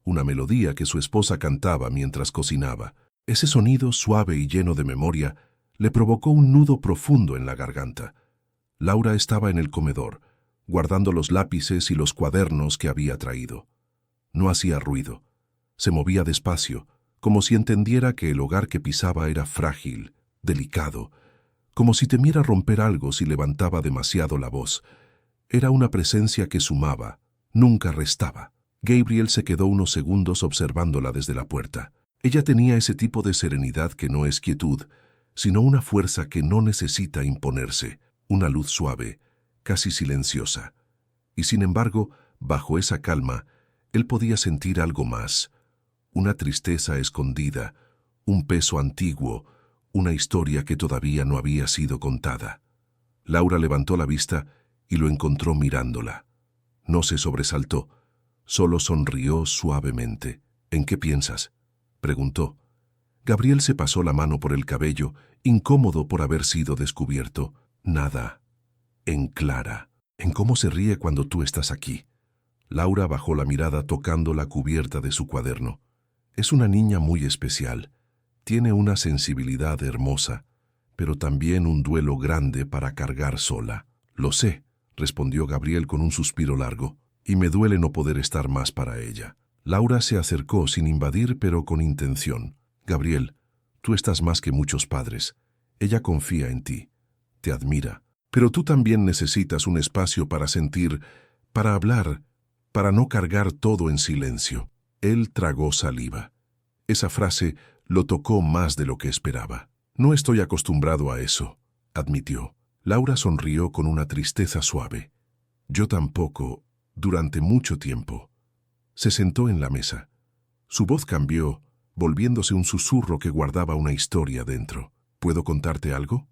una melodía que su esposa cantaba mientras cocinaba. Ese sonido suave y lleno de memoria le provocó un nudo profundo en la garganta. Laura estaba en el comedor, guardando los lápices y los cuadernos que había traído. No hacía ruido. Se movía despacio, como si entendiera que el hogar que pisaba era frágil, delicado, como si temiera romper algo si levantaba demasiado la voz. Era una presencia que sumaba, nunca restaba. Gabriel se quedó unos segundos observándola desde la puerta. Ella tenía ese tipo de serenidad que no es quietud, sino una fuerza que no necesita imponerse, una luz suave, casi silenciosa. Y sin embargo, bajo esa calma, él podía sentir algo más, una tristeza escondida, un peso antiguo, una historia que todavía no había sido contada. Laura levantó la vista y lo encontró mirándola. No se sobresaltó, solo sonrió suavemente. «¿En qué piensas?», preguntó. Gabriel se pasó la mano por el cabello, incómodo por haber sido descubierto. «Nada. En Clara. En cómo se ríe cuando tú estás aquí». Laura bajó la mirada tocando la cubierta de su cuaderno. «Es una niña muy especial. Tiene una sensibilidad hermosa, pero también un duelo grande para cargar sola». «Lo sé», respondió Gabriel con un suspiro largo, «y me duele no poder estar más para ella». Laura se acercó sin invadir, pero con intención. «Gabriel, tú estás más que muchos padres. Ella confía en ti, te admira. Pero tú también necesitas un espacio para sentir, para hablar, para no cargar todo en silencio». Él tragó saliva. Esa frase lo tocó más de lo que esperaba. «No estoy acostumbrado a eso», admitió. Laura sonrió con una tristeza suave. «Yo tampoco, durante mucho tiempo». Se sentó en la mesa. Su voz cambió, volviéndose un susurro que guardaba una historia dentro. «¿Puedo contarte algo?»,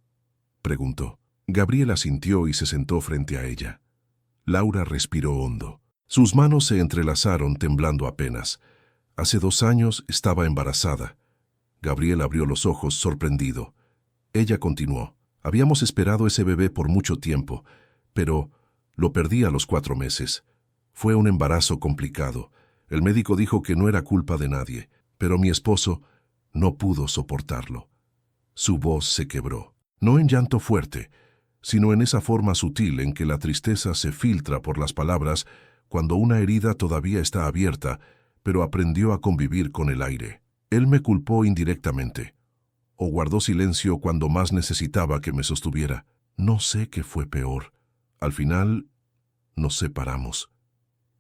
preguntó. Gabriel asintió y se sentó frente a ella. Laura respiró hondo. Sus manos se entrelazaron temblando apenas. Hace 2 años estaba embarazada. Gabriel abrió los ojos sorprendido. Ella continuó. «Habíamos esperado ese bebé por mucho tiempo, pero lo perdí a los 4 meses. Fue un embarazo complicado. El médico dijo que no era culpa de nadie, pero mi esposo no pudo soportarlo. Su voz se quebró, no en llanto fuerte, sino en esa forma sutil en que la tristeza se filtra por las palabras cuando una herida todavía está abierta, pero aprendió a convivir con el aire. Él me culpó indirectamente, o guardó silencio cuando más necesitaba que me sostuviera. No sé qué fue peor. Al final, nos separamos.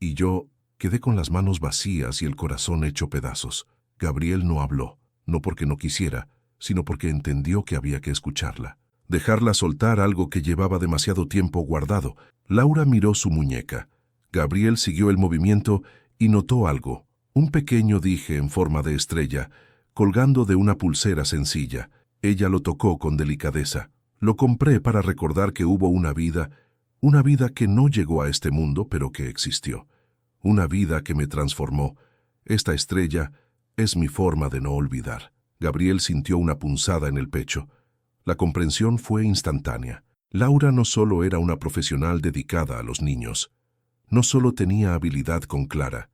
Y yo quedé con las manos vacías y el corazón hecho pedazos. Gabriel no habló, no porque no quisiera, sino porque entendió que había que escucharla. Dejarla soltar algo que llevaba demasiado tiempo guardado. Laura miró su muñeca. Gabriel siguió el movimiento y notó algo, un pequeño dije en forma de estrella, colgando de una pulsera sencilla. Ella lo tocó con delicadeza. Lo compré para recordar que hubo una vida que no llegó a este mundo, pero que existió. Una vida que me transformó. Esta estrella es mi forma de no olvidar. Gabriel sintió una punzada en el pecho. La comprensión fue instantánea. Laura no solo era una profesional dedicada a los niños, no solo tenía habilidad con Clara,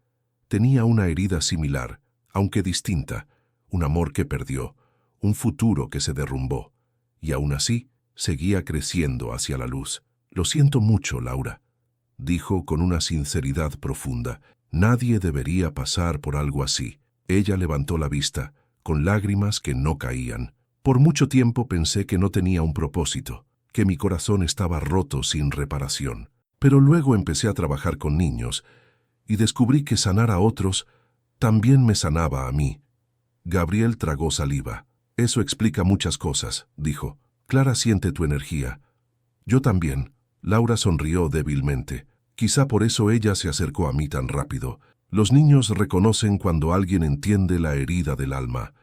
tenía una herida similar, aunque distinta, un amor que perdió, un futuro que se derrumbó, y aún así seguía creciendo hacia la luz. Lo siento mucho, Laura, dijo con una sinceridad profunda. Nadie debería pasar por algo así. Ella levantó la vista, con lágrimas que no caían. Por mucho tiempo pensé que no tenía un propósito, que mi corazón estaba roto sin reparación. Pero luego empecé a trabajar con niños y descubrí que sanar a otros también me sanaba a mí. Gabriel tragó saliva. Eso explica muchas cosas, dijo. Clara siente tu energía. Yo también. Laura sonrió débilmente. Quizá por eso ella se acercó a mí tan rápido. Los niños reconocen cuando alguien entiende la herida del alma.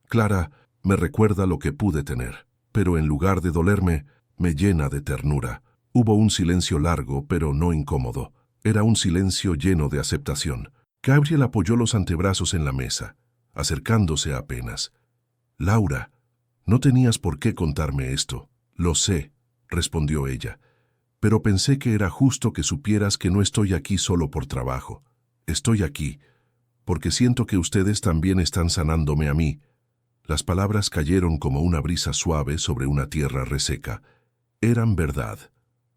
Clara me recuerda lo que pude tener, pero en lugar de dolerme, me llena de ternura. Hubo un silencio largo, pero no incómodo. Era un silencio lleno de aceptación. Gabriel apoyó los antebrazos en la mesa, acercándose apenas. Laura, no tenías por qué contarme esto. Lo sé, respondió ella, pero pensé que era justo que supieras que no estoy aquí solo por trabajo. Estoy aquí porque siento que ustedes también están sanándome a mí. Las palabras cayeron como una brisa suave sobre una tierra reseca. Eran verdad.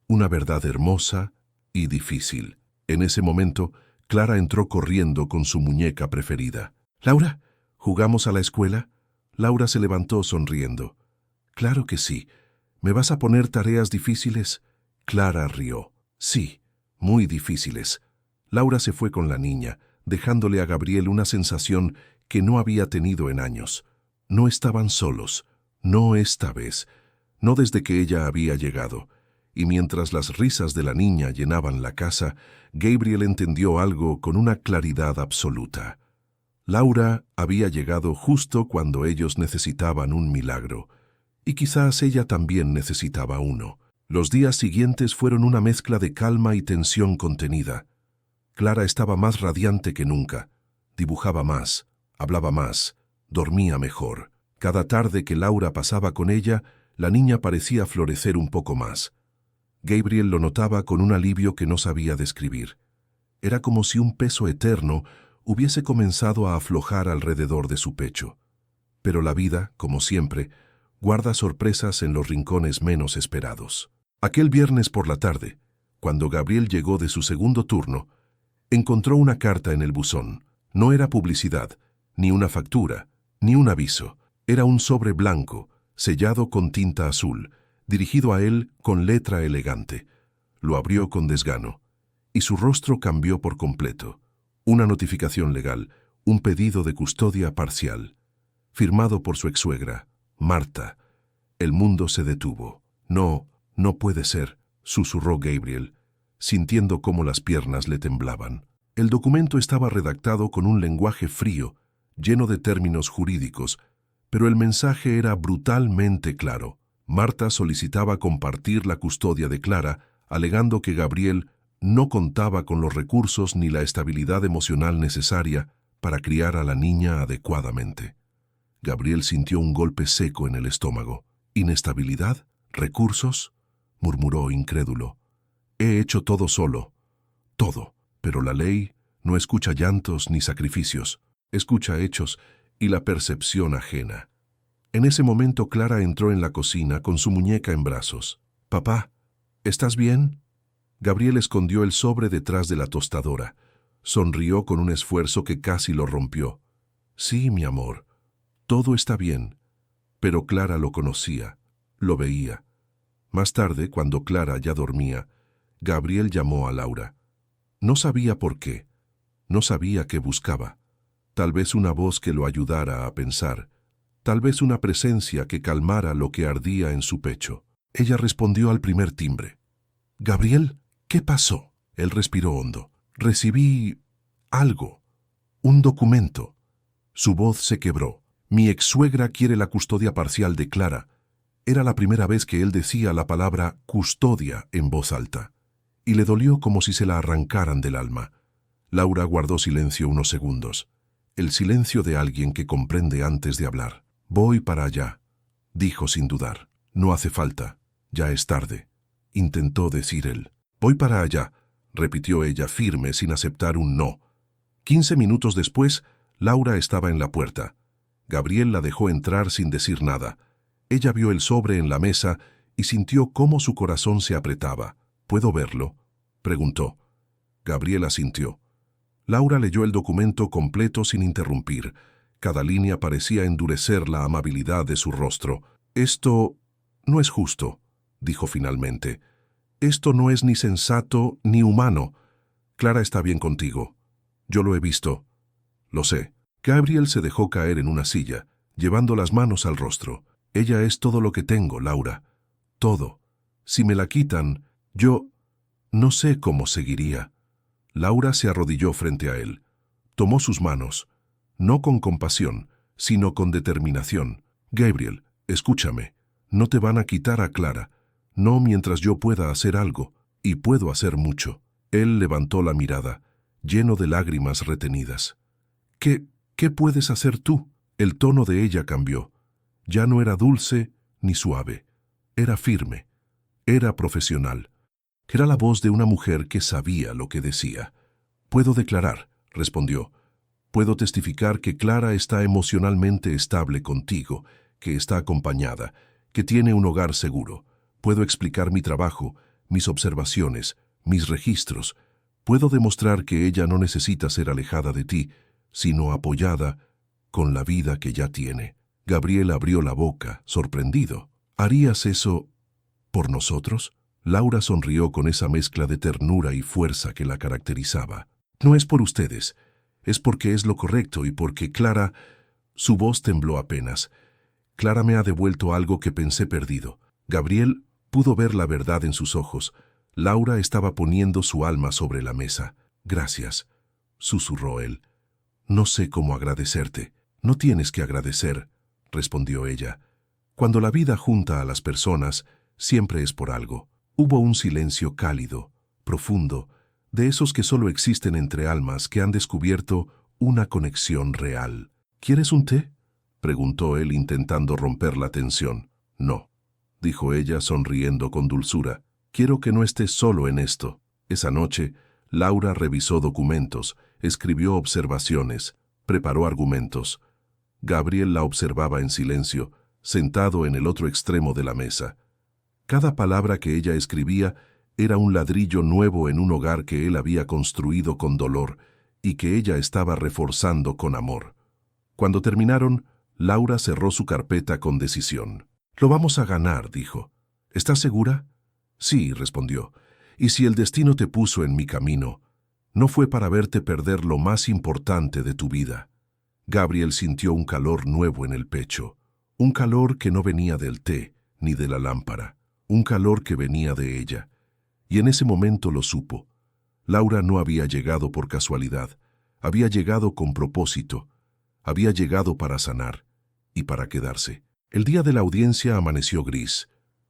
Una verdad hermosa y difícil. En ese momento, Clara entró corriendo con su muñeca preferida. «Laura, ¿jugamos a la escuela?» Laura se levantó sonriendo. «Claro que sí. ¿Me vas a poner tareas difíciles?» Clara rió. «Sí, muy difíciles». Laura se fue con la niña, dejándole a Gabriel una sensación que no había tenido en años. No estaban solos. No esta vez. No desde que ella había llegado. Y mientras las risas de la niña llenaban la casa, Gabriel entendió algo con una claridad absoluta. Laura había llegado justo cuando ellos necesitaban un milagro, y quizás ella también necesitaba uno. Los días siguientes fueron una mezcla de calma y tensión contenida. Clara estaba más radiante que nunca, dibujaba más, hablaba más, dormía mejor. Cada tarde que Laura pasaba con ella, la niña parecía florecer un poco más. Gabriel lo notaba con un alivio que no sabía describir. Era como si un peso eterno hubiese comenzado a aflojar alrededor de su pecho. Pero la vida, como siempre, guarda sorpresas en los rincones menos esperados. Aquel viernes por la tarde, cuando Gabriel llegó de su segundo turno, encontró una carta en el buzón. No era publicidad, ni una factura, ni un aviso. Era un sobre blanco, sellado con tinta azul, dirigido a él con letra elegante. Lo abrió con desgano, y su rostro cambió por completo. Una notificación legal, un pedido de custodia parcial, firmado por su exsuegra, Marta. El mundo se detuvo. No, no puede ser, susurró Gabriel, sintiendo cómo las piernas le temblaban. El documento estaba redactado con un lenguaje frío, lleno de términos jurídicos, pero el mensaje era brutalmente claro. Marta solicitaba compartir la custodia de Clara, alegando que Gabriel no contaba con los recursos ni la estabilidad emocional necesaria para criar a la niña adecuadamente. Gabriel sintió un golpe seco en el estómago. ¿Inestabilidad? ¿Recursos?, murmuró incrédulo. He hecho todo solo. Todo. Pero la ley no escucha llantos ni sacrificios, escucha hechos y la percepción ajena. En ese momento Clara entró en la cocina con su muñeca en brazos. «Papá, ¿estás bien?» Gabriel escondió el sobre detrás de la tostadora. Sonrió con un esfuerzo que casi lo rompió. «Sí, mi amor, todo está bien». Pero Clara lo conocía, lo veía. Más tarde, cuando Clara ya dormía, Gabriel llamó a Laura. No sabía por qué, no sabía qué buscaba. Tal vez una voz que lo ayudara a pensar, tal vez una presencia que calmara lo que ardía en su pecho. Ella respondió al primer timbre. «Gabriel, ¿qué pasó?» Él respiró hondo. «Recibí algo, un documento». Su voz se quebró. «Mi ex-suegra quiere la custodia parcial de Clara». Era la primera vez que él decía la palabra custodia en voz alta, y le dolió como si se la arrancaran del alma. Laura guardó silencio unos segundos, el silencio de alguien que comprende antes de hablar. «Voy para allá», dijo sin dudar. «No hace falta, ya es tarde», intentó decir él. «Voy para allá», repitió ella firme sin aceptar un no. 15 minutos después, Laura estaba en la puerta. Gabriel la dejó entrar sin decir nada. Ella vio el sobre en la mesa y sintió cómo su corazón se apretaba. «¿Puedo verlo?», preguntó. Gabriel asintió. Laura leyó el documento completo sin interrumpir. Cada línea parecía endurecer la amabilidad de su rostro. «Esto no es justo», dijo finalmente. «Esto no es ni sensato ni humano. Clara está bien contigo. Yo lo he visto». «Lo sé». Gabriel se dejó caer en una silla, llevando las manos al rostro. «Ella es todo lo que tengo, Laura. Todo. Si me la quitan, yo no sé cómo seguiría». Laura se arrodilló frente a él. Tomó sus manos, no con compasión, sino con determinación. «Gabriel, escúchame. No te van a quitar a Clara. No mientras yo pueda hacer algo, y puedo hacer mucho». Él levantó la mirada, lleno de lágrimas retenidas. ¿Qué puedes hacer tú?» El tono de ella cambió. Ya no era dulce ni suave. Era firme. Era profesional. Era la voz de una mujer que sabía lo que decía. «Puedo declarar», respondió. «Puedo testificar que Clara está emocionalmente estable contigo, que está acompañada, que tiene un hogar seguro. Puedo explicar mi trabajo, mis observaciones, mis registros. Puedo demostrar que ella no necesita ser alejada de ti, sino apoyada con la vida que ya tiene». Gabriel abrió la boca, sorprendido. «¿Harías eso por nosotros?» Laura sonrió con esa mezcla de ternura y fuerza que la caracterizaba. «No es por ustedes, es porque es lo correcto y porque Clara...» Su voz tembló apenas. «Clara me ha devuelto algo que pensé perdido». Gabriel pudo ver la verdad en sus ojos. Laura estaba poniendo su alma sobre la mesa. «Gracias», susurró él. «No sé cómo agradecerte». «No tienes que agradecer», respondió ella. «Cuando la vida junta a las personas, siempre es por algo». Hubo un silencio cálido, profundo, de esos que solo existen entre almas que han descubierto una conexión real. «¿Quieres un té?», preguntó él intentando romper la tensión. «No», dijo ella sonriendo con dulzura. «Quiero que no estés solo en esto». Esa noche, Laura revisó documentos, escribió observaciones, preparó argumentos. Gabriel la observaba en silencio, sentado en el otro extremo de la mesa. Cada palabra que ella escribía era un ladrillo nuevo en un hogar que él había construido con dolor y que ella estaba reforzando con amor. Cuando terminaron, Laura cerró su carpeta con decisión. «Lo vamos a ganar», dijo. «¿Estás segura?» «Sí», respondió. «Y si el destino te puso en mi camino, no fue para verte perder lo más importante de tu vida». Gabriel sintió un calor nuevo en el pecho, un calor que no venía del té ni de la lámpara, un calor que venía de ella. Y en ese momento lo supo. Laura no había llegado por casualidad, había llegado con propósito, había llegado para sanar y para quedarse. El día de la audiencia amaneció gris,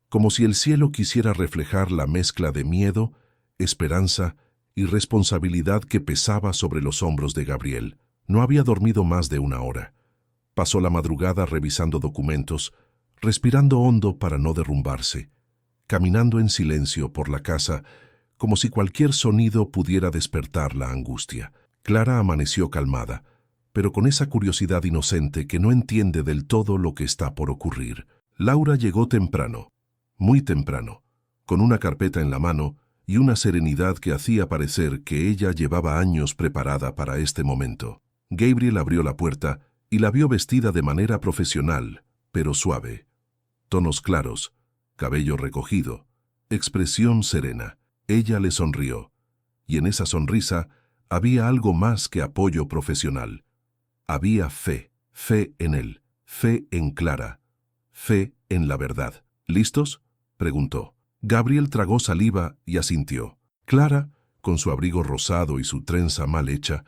como si el cielo quisiera reflejar la mezcla de miedo, esperanza y responsabilidad que pesaba sobre los hombros de Gabriel. No había dormido más de una hora. Pasó la madrugada revisando documentos, respirando hondo para no derrumbarse, caminando en silencio por la casa como si cualquier sonido pudiera despertar la angustia. Clara amaneció calmada, pero con esa curiosidad inocente que no entiende del todo lo que está por ocurrir. Laura llegó temprano, muy temprano, con una carpeta en la mano y una serenidad que hacía parecer que ella llevaba años preparada para este momento. Gabriel abrió la puerta y la vio vestida de manera profesional, pero suave. Tonos claros, cabello recogido, expresión serena. Ella le sonrió, y en esa sonrisa había algo más que apoyo profesional. Había fe, fe en él, fe en Clara, fe en la verdad. ¿Listos?, preguntó. Gabriel tragó saliva y asintió. Clara, con su abrigo rosado y su trenza mal hecha,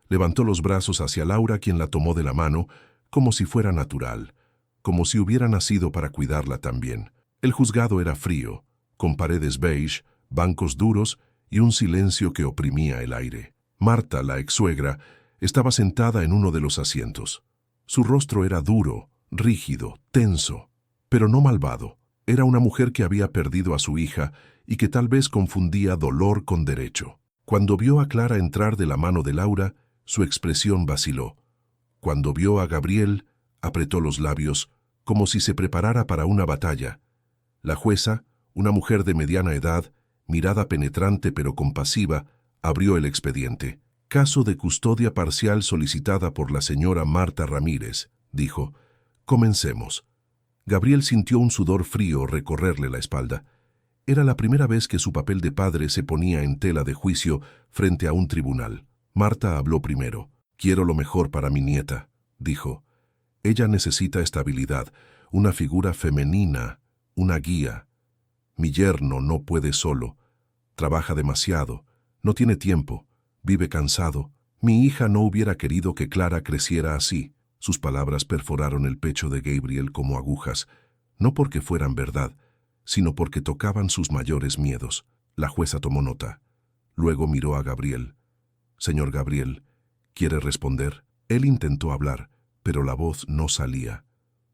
levantó los brazos hacia Laura, quien la tomó de la mano, como si fuera natural, como si hubiera nacido para cuidarla también. El juzgado era frío, con paredes beige, bancos duros y un silencio que oprimía el aire. Marta, la ex-suegra, estaba sentada en uno de los asientos. Su rostro era duro, rígido, tenso, pero no malvado. Era una mujer que había perdido a su hija y que tal vez confundía dolor con derecho. Cuando vio a Clara entrar de la mano de Laura, su expresión vaciló. Cuando vio a Gabriel, apretó los labios, como si se preparara para una batalla. La jueza, una mujer de mediana edad, mirada penetrante pero compasiva, abrió el expediente. Caso de custodia parcial solicitada por la señora Marta Ramírez, dijo. Comencemos. Gabriel sintió un sudor frío recorrerle la espalda. Era la primera vez que su papel de padre se ponía en tela de juicio frente a un tribunal. Marta habló primero. Quiero lo mejor para mi nieta, dijo. Ella necesita estabilidad, una figura femenina, una guía. Mi yerno no puede solo. Trabaja demasiado, no tiene tiempo, vive cansado. Mi hija no hubiera querido que Clara creciera así. Sus palabras perforaron el pecho de Gabriel como agujas, no porque fueran verdad, sino porque tocaban sus mayores miedos. La jueza tomó nota. Luego miró a Gabriel. Señor Gabriel, ¿quiere responder? Él intentó hablar, pero la voz no salía.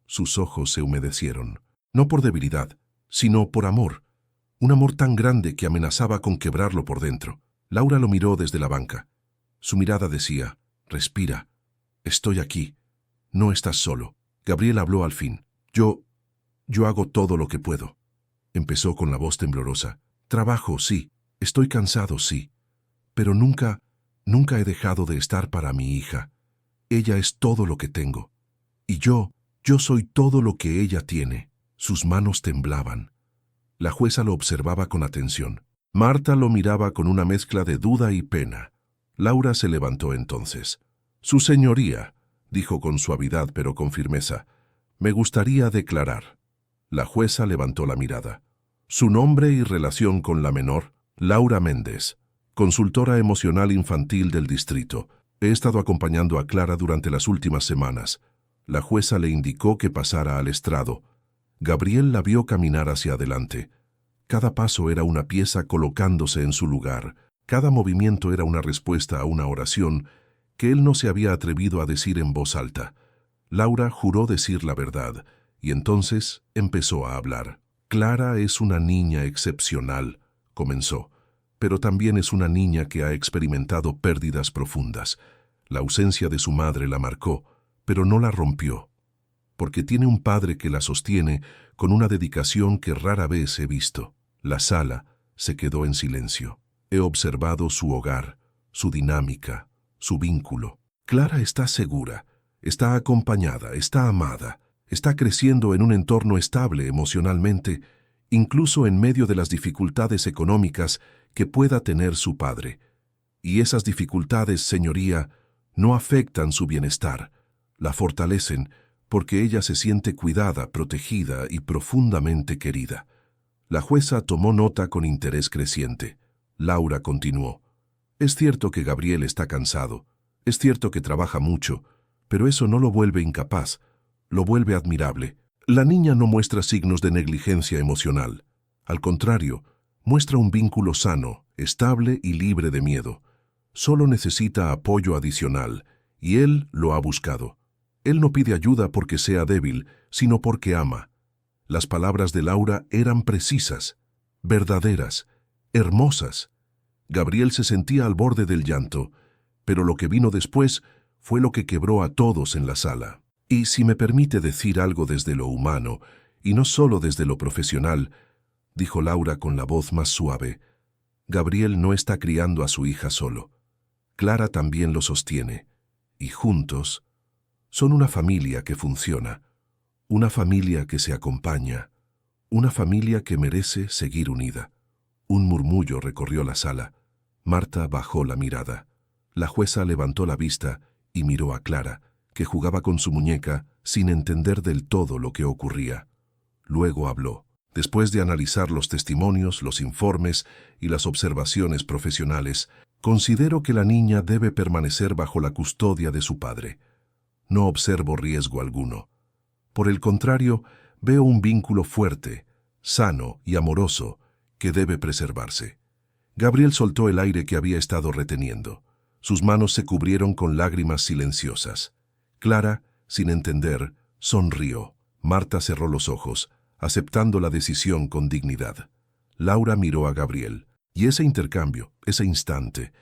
Sus ojos se humedecieron, no por debilidad, sino por amor. Un amor tan grande que amenazaba con quebrarlo por dentro. Laura lo miró desde la banca. Su mirada decía, respira, estoy aquí. No estás solo. Gabriel habló al fin. Yo hago todo lo que puedo. Empezó con la voz temblorosa. Trabajo, sí. Estoy cansado, sí. Pero nunca he dejado de estar para mi hija. Ella es todo lo que tengo. Y yo soy todo lo que ella tiene. Sus manos temblaban. La jueza lo observaba con atención. Marta lo miraba con una mezcla de duda y pena. Laura se levantó entonces. Su señoría, dijo con suavidad pero con firmeza, me gustaría declarar. La jueza levantó la mirada. Su nombre y relación con la menor, Laura Méndez, consultora emocional infantil del distrito. He estado acompañando a Clara durante las últimas semanas. La jueza le indicó que pasara al estrado. Gabriel la vio caminar hacia adelante. Cada paso era una pieza colocándose en su lugar. Cada movimiento era una respuesta a una oración que él no se había atrevido a decir en voz alta. Laura juró decir la verdad, y entonces empezó a hablar. Clara es una niña excepcional, comenzó, pero también es una niña que ha experimentado pérdidas profundas. La ausencia de su madre la marcó, pero no la rompió, porque tiene un padre que la sostiene con una dedicación que rara vez he visto. La sala se quedó en silencio. He observado su hogar, su dinámica, su vínculo. Clara está segura, está acompañada, está amada, está creciendo en un entorno estable emocionalmente, incluso en medio de las dificultades económicas que pueda tener su padre. Y esas dificultades, señoría, no afectan su bienestar, la fortalecen porque ella se siente cuidada, protegida y profundamente querida. La jueza tomó nota con interés creciente. Laura continuó. Es cierto que Gabriel está cansado, es cierto que trabaja mucho, pero eso no lo vuelve incapaz, lo vuelve admirable. La niña no muestra signos de negligencia emocional. Al contrario, muestra un vínculo sano, estable y libre de miedo. Solo necesita apoyo adicional, y él lo ha buscado. Él no pide ayuda porque sea débil, sino porque ama. Las palabras de Laura eran precisas, verdaderas. hermosas. Gabriel se sentía al borde del llanto, pero lo que vino después fue lo que quebró a todos en la sala. Y si me permite decir algo desde lo humano, y no solo desde lo profesional, dijo Laura con la voz más suave, Gabriel no está criando a su hija solo. Clara también lo sostiene, y juntos son una familia que funciona, una familia que se acompaña, una familia que merece seguir unida. Un murmullo recorrió la sala. Marta bajó la mirada. La jueza levantó la vista y miró a Clara, que jugaba con su muñeca sin entender del todo lo que ocurría. Luego habló. Después de analizar los testimonios, los informes y las observaciones profesionales, considero que la niña debe permanecer bajo la custodia de su padre. No observo riesgo alguno. Por el contrario, veo un vínculo fuerte, sano y amoroso que debe preservarse. Gabriel soltó el aire que había estado reteniendo. Sus manos se cubrieron con lágrimas silenciosas. Clara, sin entender, sonrió. Marta cerró los ojos, aceptando la decisión con dignidad. Laura miró a Gabriel, y ese intercambio, ese instante,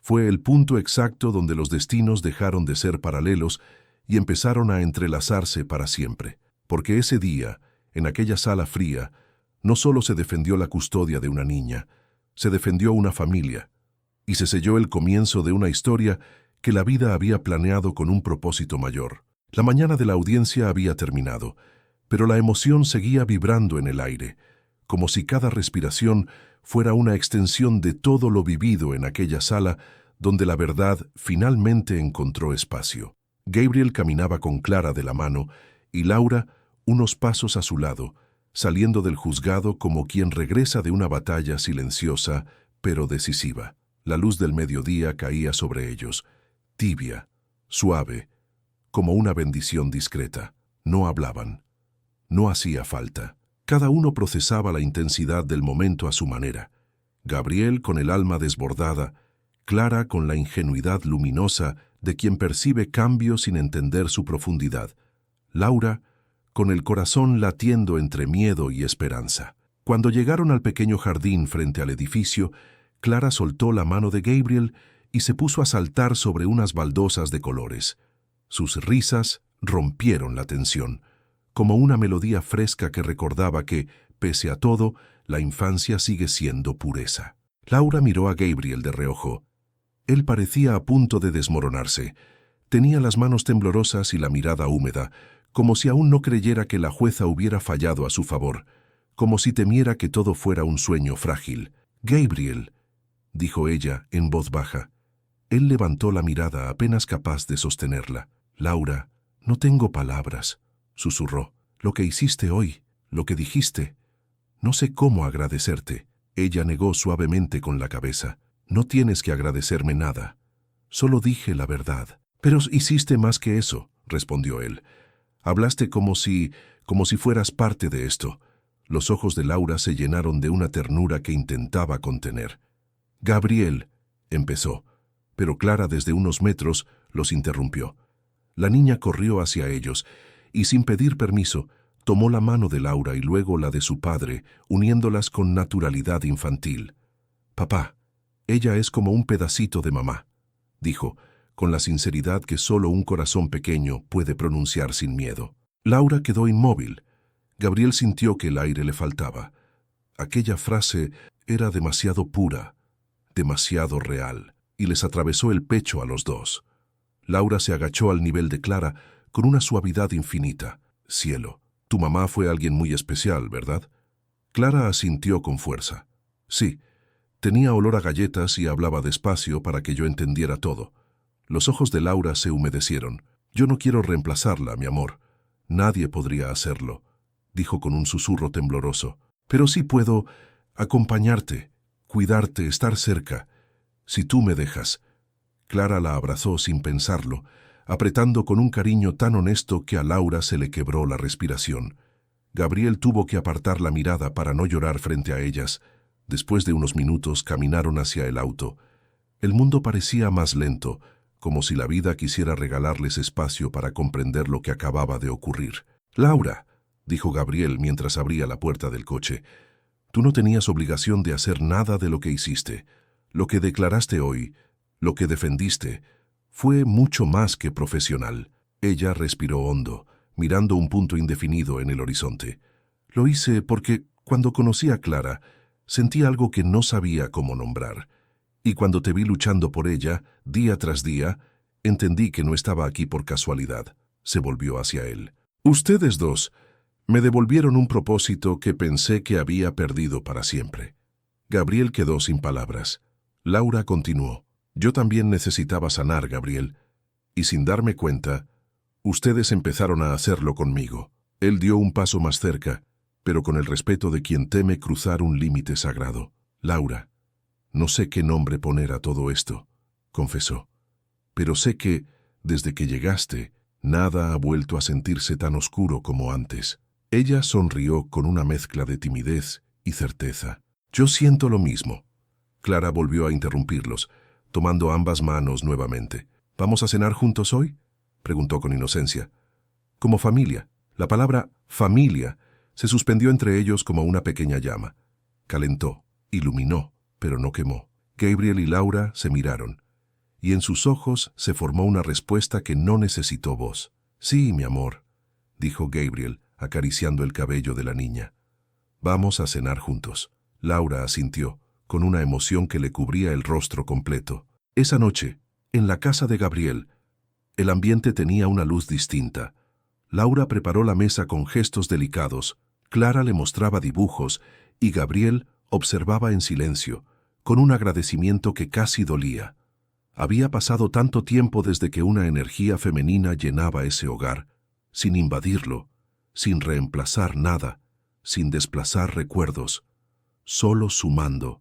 fue el punto exacto donde los destinos dejaron de ser paralelos y empezaron a entrelazarse para siempre. Porque ese día, en aquella sala fría, no solo se defendió la custodia de una niña, se defendió una familia, y se selló el comienzo de una historia que la vida había planeado con un propósito mayor. La mañana de la audiencia había terminado, pero la emoción seguía vibrando en el aire, como si cada respiración fuera una extensión de todo lo vivido en aquella sala donde la verdad finalmente encontró espacio. Gabriel caminaba con Clara de la mano y Laura unos pasos a su lado, saliendo del juzgado como quien regresa de una batalla silenciosa pero decisiva. La luz del mediodía caía sobre ellos, tibia, suave, como una bendición discreta. No hablaban. No hacía falta. Cada uno procesaba la intensidad del momento a su manera. Gabriel con el alma desbordada, Clara con la ingenuidad luminosa de quien percibe cambios sin entender su profundidad. Laura con el corazón latiendo entre miedo y esperanza. Cuando llegaron al pequeño jardín frente al edificio, Clara soltó la mano de Gabriel y se puso a saltar sobre unas baldosas de colores. Sus risas rompieron la tensión, como una melodía fresca que recordaba que, pese a todo, la infancia sigue siendo pureza. Laura miró a Gabriel de reojo. Él parecía a punto de desmoronarse. Tenía las manos temblorosas y la mirada húmeda, como si aún no creyera que la jueza hubiera fallado a su favor, como si temiera que todo fuera un sueño frágil. «Gabriel», dijo ella en voz baja. Él levantó la mirada apenas capaz de sostenerla. «Laura, no tengo palabras», susurró. «Lo que hiciste hoy, lo que dijiste. No sé cómo agradecerte». Ella negó suavemente con la cabeza. «No tienes que agradecerme nada. Solo dije la verdad». «Pero hiciste más que eso», respondió él. «Hablaste como si fueras parte de esto». Los ojos de Laura se llenaron de una ternura que intentaba contener. «Gabriel», empezó, pero Clara desde unos metros los interrumpió. La niña corrió hacia ellos y, sin pedir permiso, tomó la mano de Laura y luego la de su padre, uniéndolas con naturalidad infantil. «Papá, ella es como un pedacito de mamá», dijo, con la sinceridad que solo un corazón pequeño puede pronunciar sin miedo. Laura quedó inmóvil. Gabriel sintió que el aire le faltaba. Aquella frase era demasiado pura, demasiado real, y les atravesó el pecho a los dos. Laura se agachó al nivel de Clara con una suavidad infinita. «Cielo, tu mamá fue alguien muy especial, ¿verdad?» Clara asintió con fuerza. «Sí, tenía olor a galletas y hablaba despacio para que yo entendiera todo». Los ojos de Laura se humedecieron. «Yo no quiero reemplazarla, mi amor. Nadie podría hacerlo», dijo con un susurro tembloroso. «Pero sí puedo acompañarte, cuidarte, estar cerca, si tú me dejas». Clara la abrazó sin pensarlo, apretando con un cariño tan honesto que a Laura se le quebró la respiración. Gabriel tuvo que apartar la mirada para no llorar frente a ellas. Después de unos minutos caminaron hacia el auto. El mundo parecía más lento, como si la vida quisiera regalarles espacio para comprender lo que acababa de ocurrir. «Laura», dijo Gabriel mientras abría la puerta del coche, Tú no tenías obligación de hacer nada de lo que hiciste. Lo que declaraste hoy, lo que defendiste, fue mucho más que profesional. Ella respiró hondo, mirando un punto indefinido en el horizonte. Lo hice porque, cuando conocí a Clara, sentí algo que no sabía cómo nombrar. Y cuando te vi luchando por ella, día tras día, entendí que no estaba aquí por casualidad. Se volvió hacia él. Ustedes dos me devolvieron un propósito que pensé que había perdido para siempre. Gabriel quedó sin palabras. Laura continuó. Yo también necesitaba sanar, Gabriel. Y sin darme cuenta, ustedes empezaron a hacerlo conmigo. Él dio un paso más cerca, pero con el respeto de quien teme cruzar un límite sagrado. Laura, no sé qué nombre poner a todo esto, confesó. Pero sé que, desde que llegaste, nada ha vuelto a sentirse tan oscuro como antes. Ella sonrió con una mezcla de timidez y certeza. Yo siento lo mismo. Clara volvió a interrumpirlos, tomando ambas manos nuevamente. ¿Vamos a cenar juntos hoy?, preguntó con inocencia. Como familia. La palabra familia se suspendió entre ellos como una pequeña llama. Calentó, iluminó, pero no quemó. Gabriel y Laura se miraron, y en sus ojos se formó una respuesta que no necesitó voz. Sí, mi amor, dijo Gabriel, acariciando el cabello de la niña. Vamos a cenar juntos. Laura asintió, con una emoción que le cubría el rostro completo. Esa noche, en la casa de Gabriel, el ambiente tenía una luz distinta. Laura preparó la mesa con gestos delicados, Clara le mostraba dibujos y Gabriel observaba en silencio, con un agradecimiento que casi dolía. Había pasado tanto tiempo desde que una energía femenina llenaba ese hogar, sin invadirlo, sin reemplazar nada, sin desplazar recuerdos, solo sumando,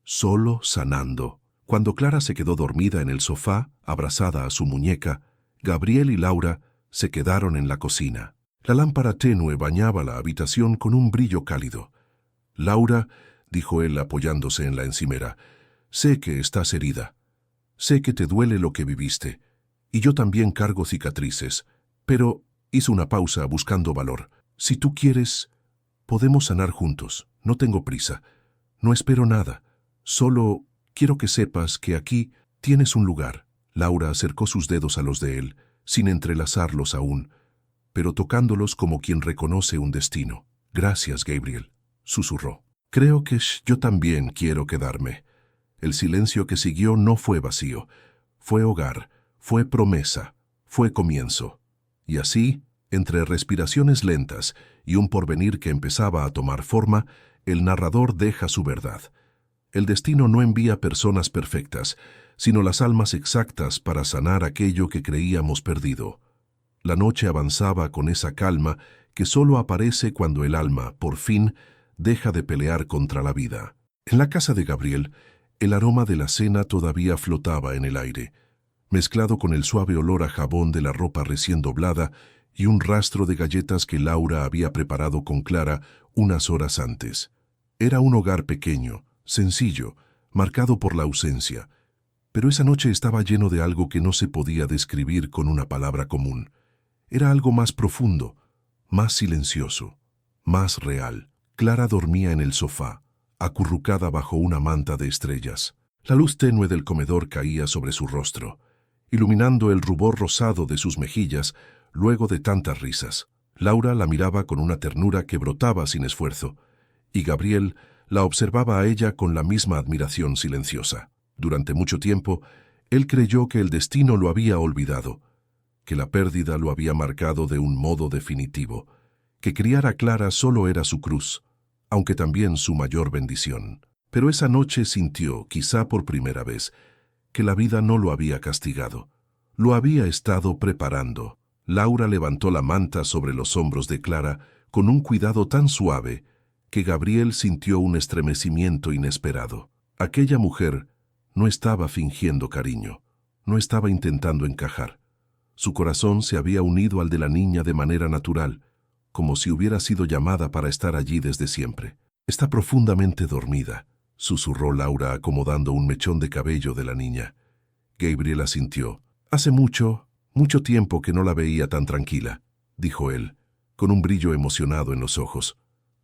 solo sanando. Cuando Clara se quedó dormida en el sofá, abrazada a su muñeca, Gabriel y Laura se quedaron en la cocina. La lámpara tenue bañaba la habitación con un brillo cálido. Laura, dijo él apoyándose en la encimera, sé que estás herida. Sé que te duele lo que viviste. Y yo también cargo cicatrices. Pero hizo una pausa buscando valor. Si tú quieres, podemos sanar juntos. No tengo prisa. No espero nada. Solo quiero que sepas que aquí tienes un lugar. Laura acercó sus dedos a los de él, sin entrelazarlos aún, pero tocándolos como quien reconoce un destino. Gracias, Gabriel, susurró. Creo que yo también quiero quedarme. El silencio que siguió no fue vacío. Fue hogar, fue promesa, fue comienzo. Y así, entre respiraciones lentas y un porvenir que empezaba a tomar forma, el narrador deja su verdad. El destino no envía personas perfectas, sino las almas exactas para sanar aquello que creíamos perdido. La noche avanzaba con esa calma que solo aparece cuando el alma, por fin, deja de pelear contra la vida. En la casa de Gabriel, el aroma de la cena todavía flotaba en el aire, mezclado con el suave olor a jabón de la ropa recién doblada y un rastro de galletas que Laura había preparado con Clara unas horas antes. Era un hogar pequeño, sencillo, marcado por la ausencia, pero esa noche estaba lleno de algo que no se podía describir con una palabra común. Era algo más profundo, más silencioso, más real. Clara dormía en el sofá, acurrucada bajo una manta de estrellas. La luz tenue del comedor caía sobre su rostro, iluminando el rubor rosado de sus mejillas luego de tantas risas. Laura la miraba con una ternura que brotaba sin esfuerzo, y Gabriel la observaba a ella con la misma admiración silenciosa. Durante mucho tiempo, él creyó que el destino lo había olvidado, que la pérdida lo había marcado de un modo definitivo, que criar a Clara solo era su cruz, aunque también su mayor bendición. Pero esa noche sintió, quizá por primera vez, que la vida no lo había castigado. Lo había estado preparando. Laura levantó la manta sobre los hombros de Clara con un cuidado tan suave que Gabriel sintió un estremecimiento inesperado. Aquella mujer no estaba fingiendo cariño, no estaba intentando encajar. Su corazón se había unido al de la niña de manera natural, como si hubiera sido llamada para estar allí desde siempre. Está profundamente dormida, susurró Laura acomodando un mechón de cabello de la niña. Gabriel asintió. Hace mucho tiempo que no la veía tan tranquila, dijo él, con un brillo emocionado en los ojos.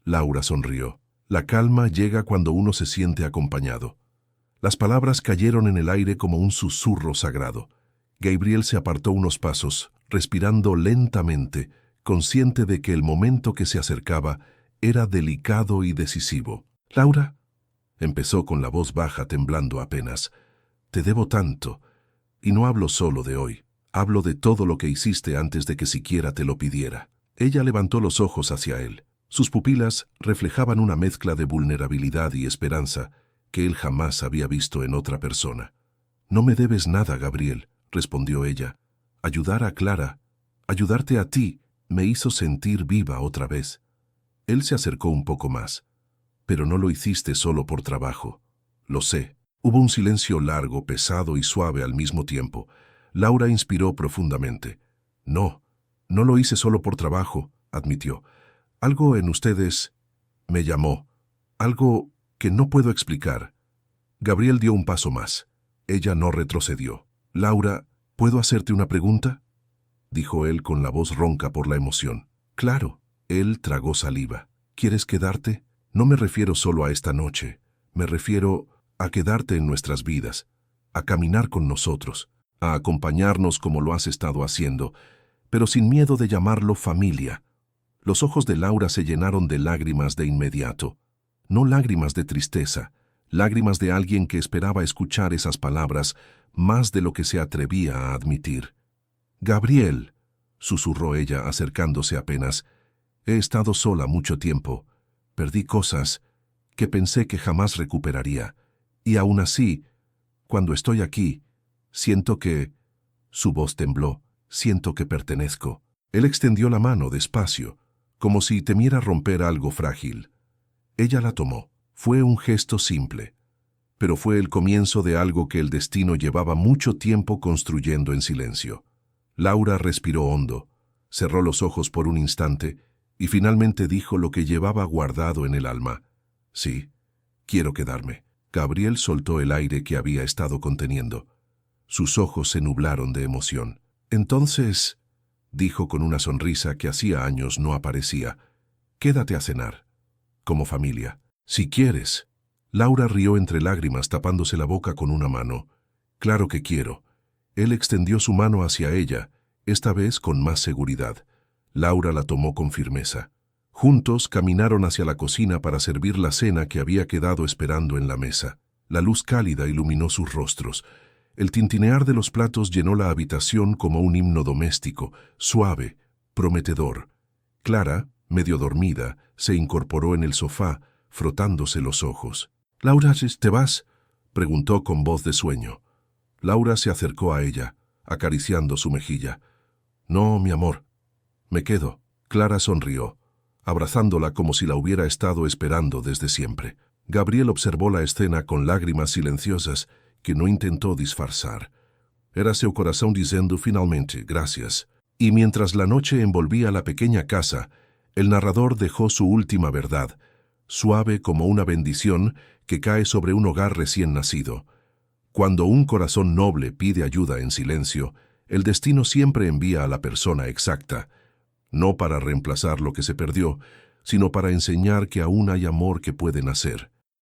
Laura sonrió. La calma llega cuando uno se siente acompañado. Las palabras cayeron en el aire como un susurro sagrado. Gabriel se apartó unos pasos, respirando lentamente, consciente de que el momento que se acercaba era delicado y decisivo. «Laura», empezó con la voz baja, temblando apenas, «te debo tanto, y no hablo solo de hoy. Hablo de todo lo que hiciste antes de que siquiera te lo pidiera». Ella levantó los ojos hacia él. Sus pupilas reflejaban una mezcla de vulnerabilidad y esperanza que él jamás había visto en otra persona. «No me debes nada, Gabriel», respondió ella. «Ayudar a Clara, ayudarte a ti, me hizo sentir viva otra vez». Él se acercó un poco más. «Pero no lo hiciste solo por trabajo». «Lo sé». Hubo un silencio largo, pesado y suave al mismo tiempo. Laura inspiró profundamente. «No, no lo hice solo por trabajo», admitió. «Algo en ustedes me llamó. Algo que no puedo explicar». Gabriel dio un paso más. Ella no retrocedió. «Laura, ¿puedo hacerte una pregunta?», dijo él con la voz ronca por la emoción. «Claro». Él tragó saliva. «¿Quieres quedarte? No me refiero solo a esta noche. Me refiero a quedarte en nuestras vidas, a caminar con nosotros, a acompañarnos como lo has estado haciendo, pero sin miedo de llamarlo familia». Los ojos de Laura se llenaron de lágrimas de inmediato. No lágrimas de tristeza, lágrimas de alguien que esperaba escuchar esas palabras más de lo que se atrevía a admitir. «Gabriel», susurró ella acercándose apenas, «he estado sola mucho tiempo. Perdí cosas que pensé que jamás recuperaría. Y aún así, cuando estoy aquí, siento que...». Su voz tembló. «Siento que pertenezco». Él extendió la mano despacio, como si temiera romper algo frágil. Ella la tomó. Fue un gesto simple, pero fue el comienzo de algo que el destino llevaba mucho tiempo construyendo en silencio. Laura respiró hondo, cerró los ojos por un instante y finalmente dijo lo que llevaba guardado en el alma. «Sí, quiero quedarme». Gabriel soltó el aire que había estado conteniendo. Sus ojos se nublaron de emoción. «Entonces», dijo con una sonrisa que hacía años no aparecía, «quédate a cenar, como familia, si quieres». Laura rió entre lágrimas, tapándose la boca con una mano. «Claro que quiero». Él extendió su mano hacia ella, esta vez con más seguridad. Laura la tomó con firmeza. Juntos caminaron hacia la cocina para servir la cena que había quedado esperando en la mesa. La luz cálida iluminó sus rostros. El tintinear de los platos llenó la habitación como un himno doméstico, suave, prometedor. Clara, medio dormida, se incorporó en el sofá, frotándose los ojos. «¿Laura, te vas?», preguntó con voz de sueño. Laura se acercó a ella, acariciando su mejilla. «No, mi amor, me quedo». Clara sonrió, abrazándola como si la hubiera estado esperando desde siempre. Gabriel observó la escena con lágrimas silenciosas que no intentó disfrazar. Era su corazón diciendo finalmente «gracias». Y mientras la noche envolvía la pequeña casa, el narrador dejó su última verdad, suave como una bendición que cae sobre un hogar recién nacido. Cuando un corazón noble pide ayuda en silencio, el destino siempre envía a la persona exacta, no para reemplazar lo que se perdió, sino para enseñar que aún hay amor que puede nacer.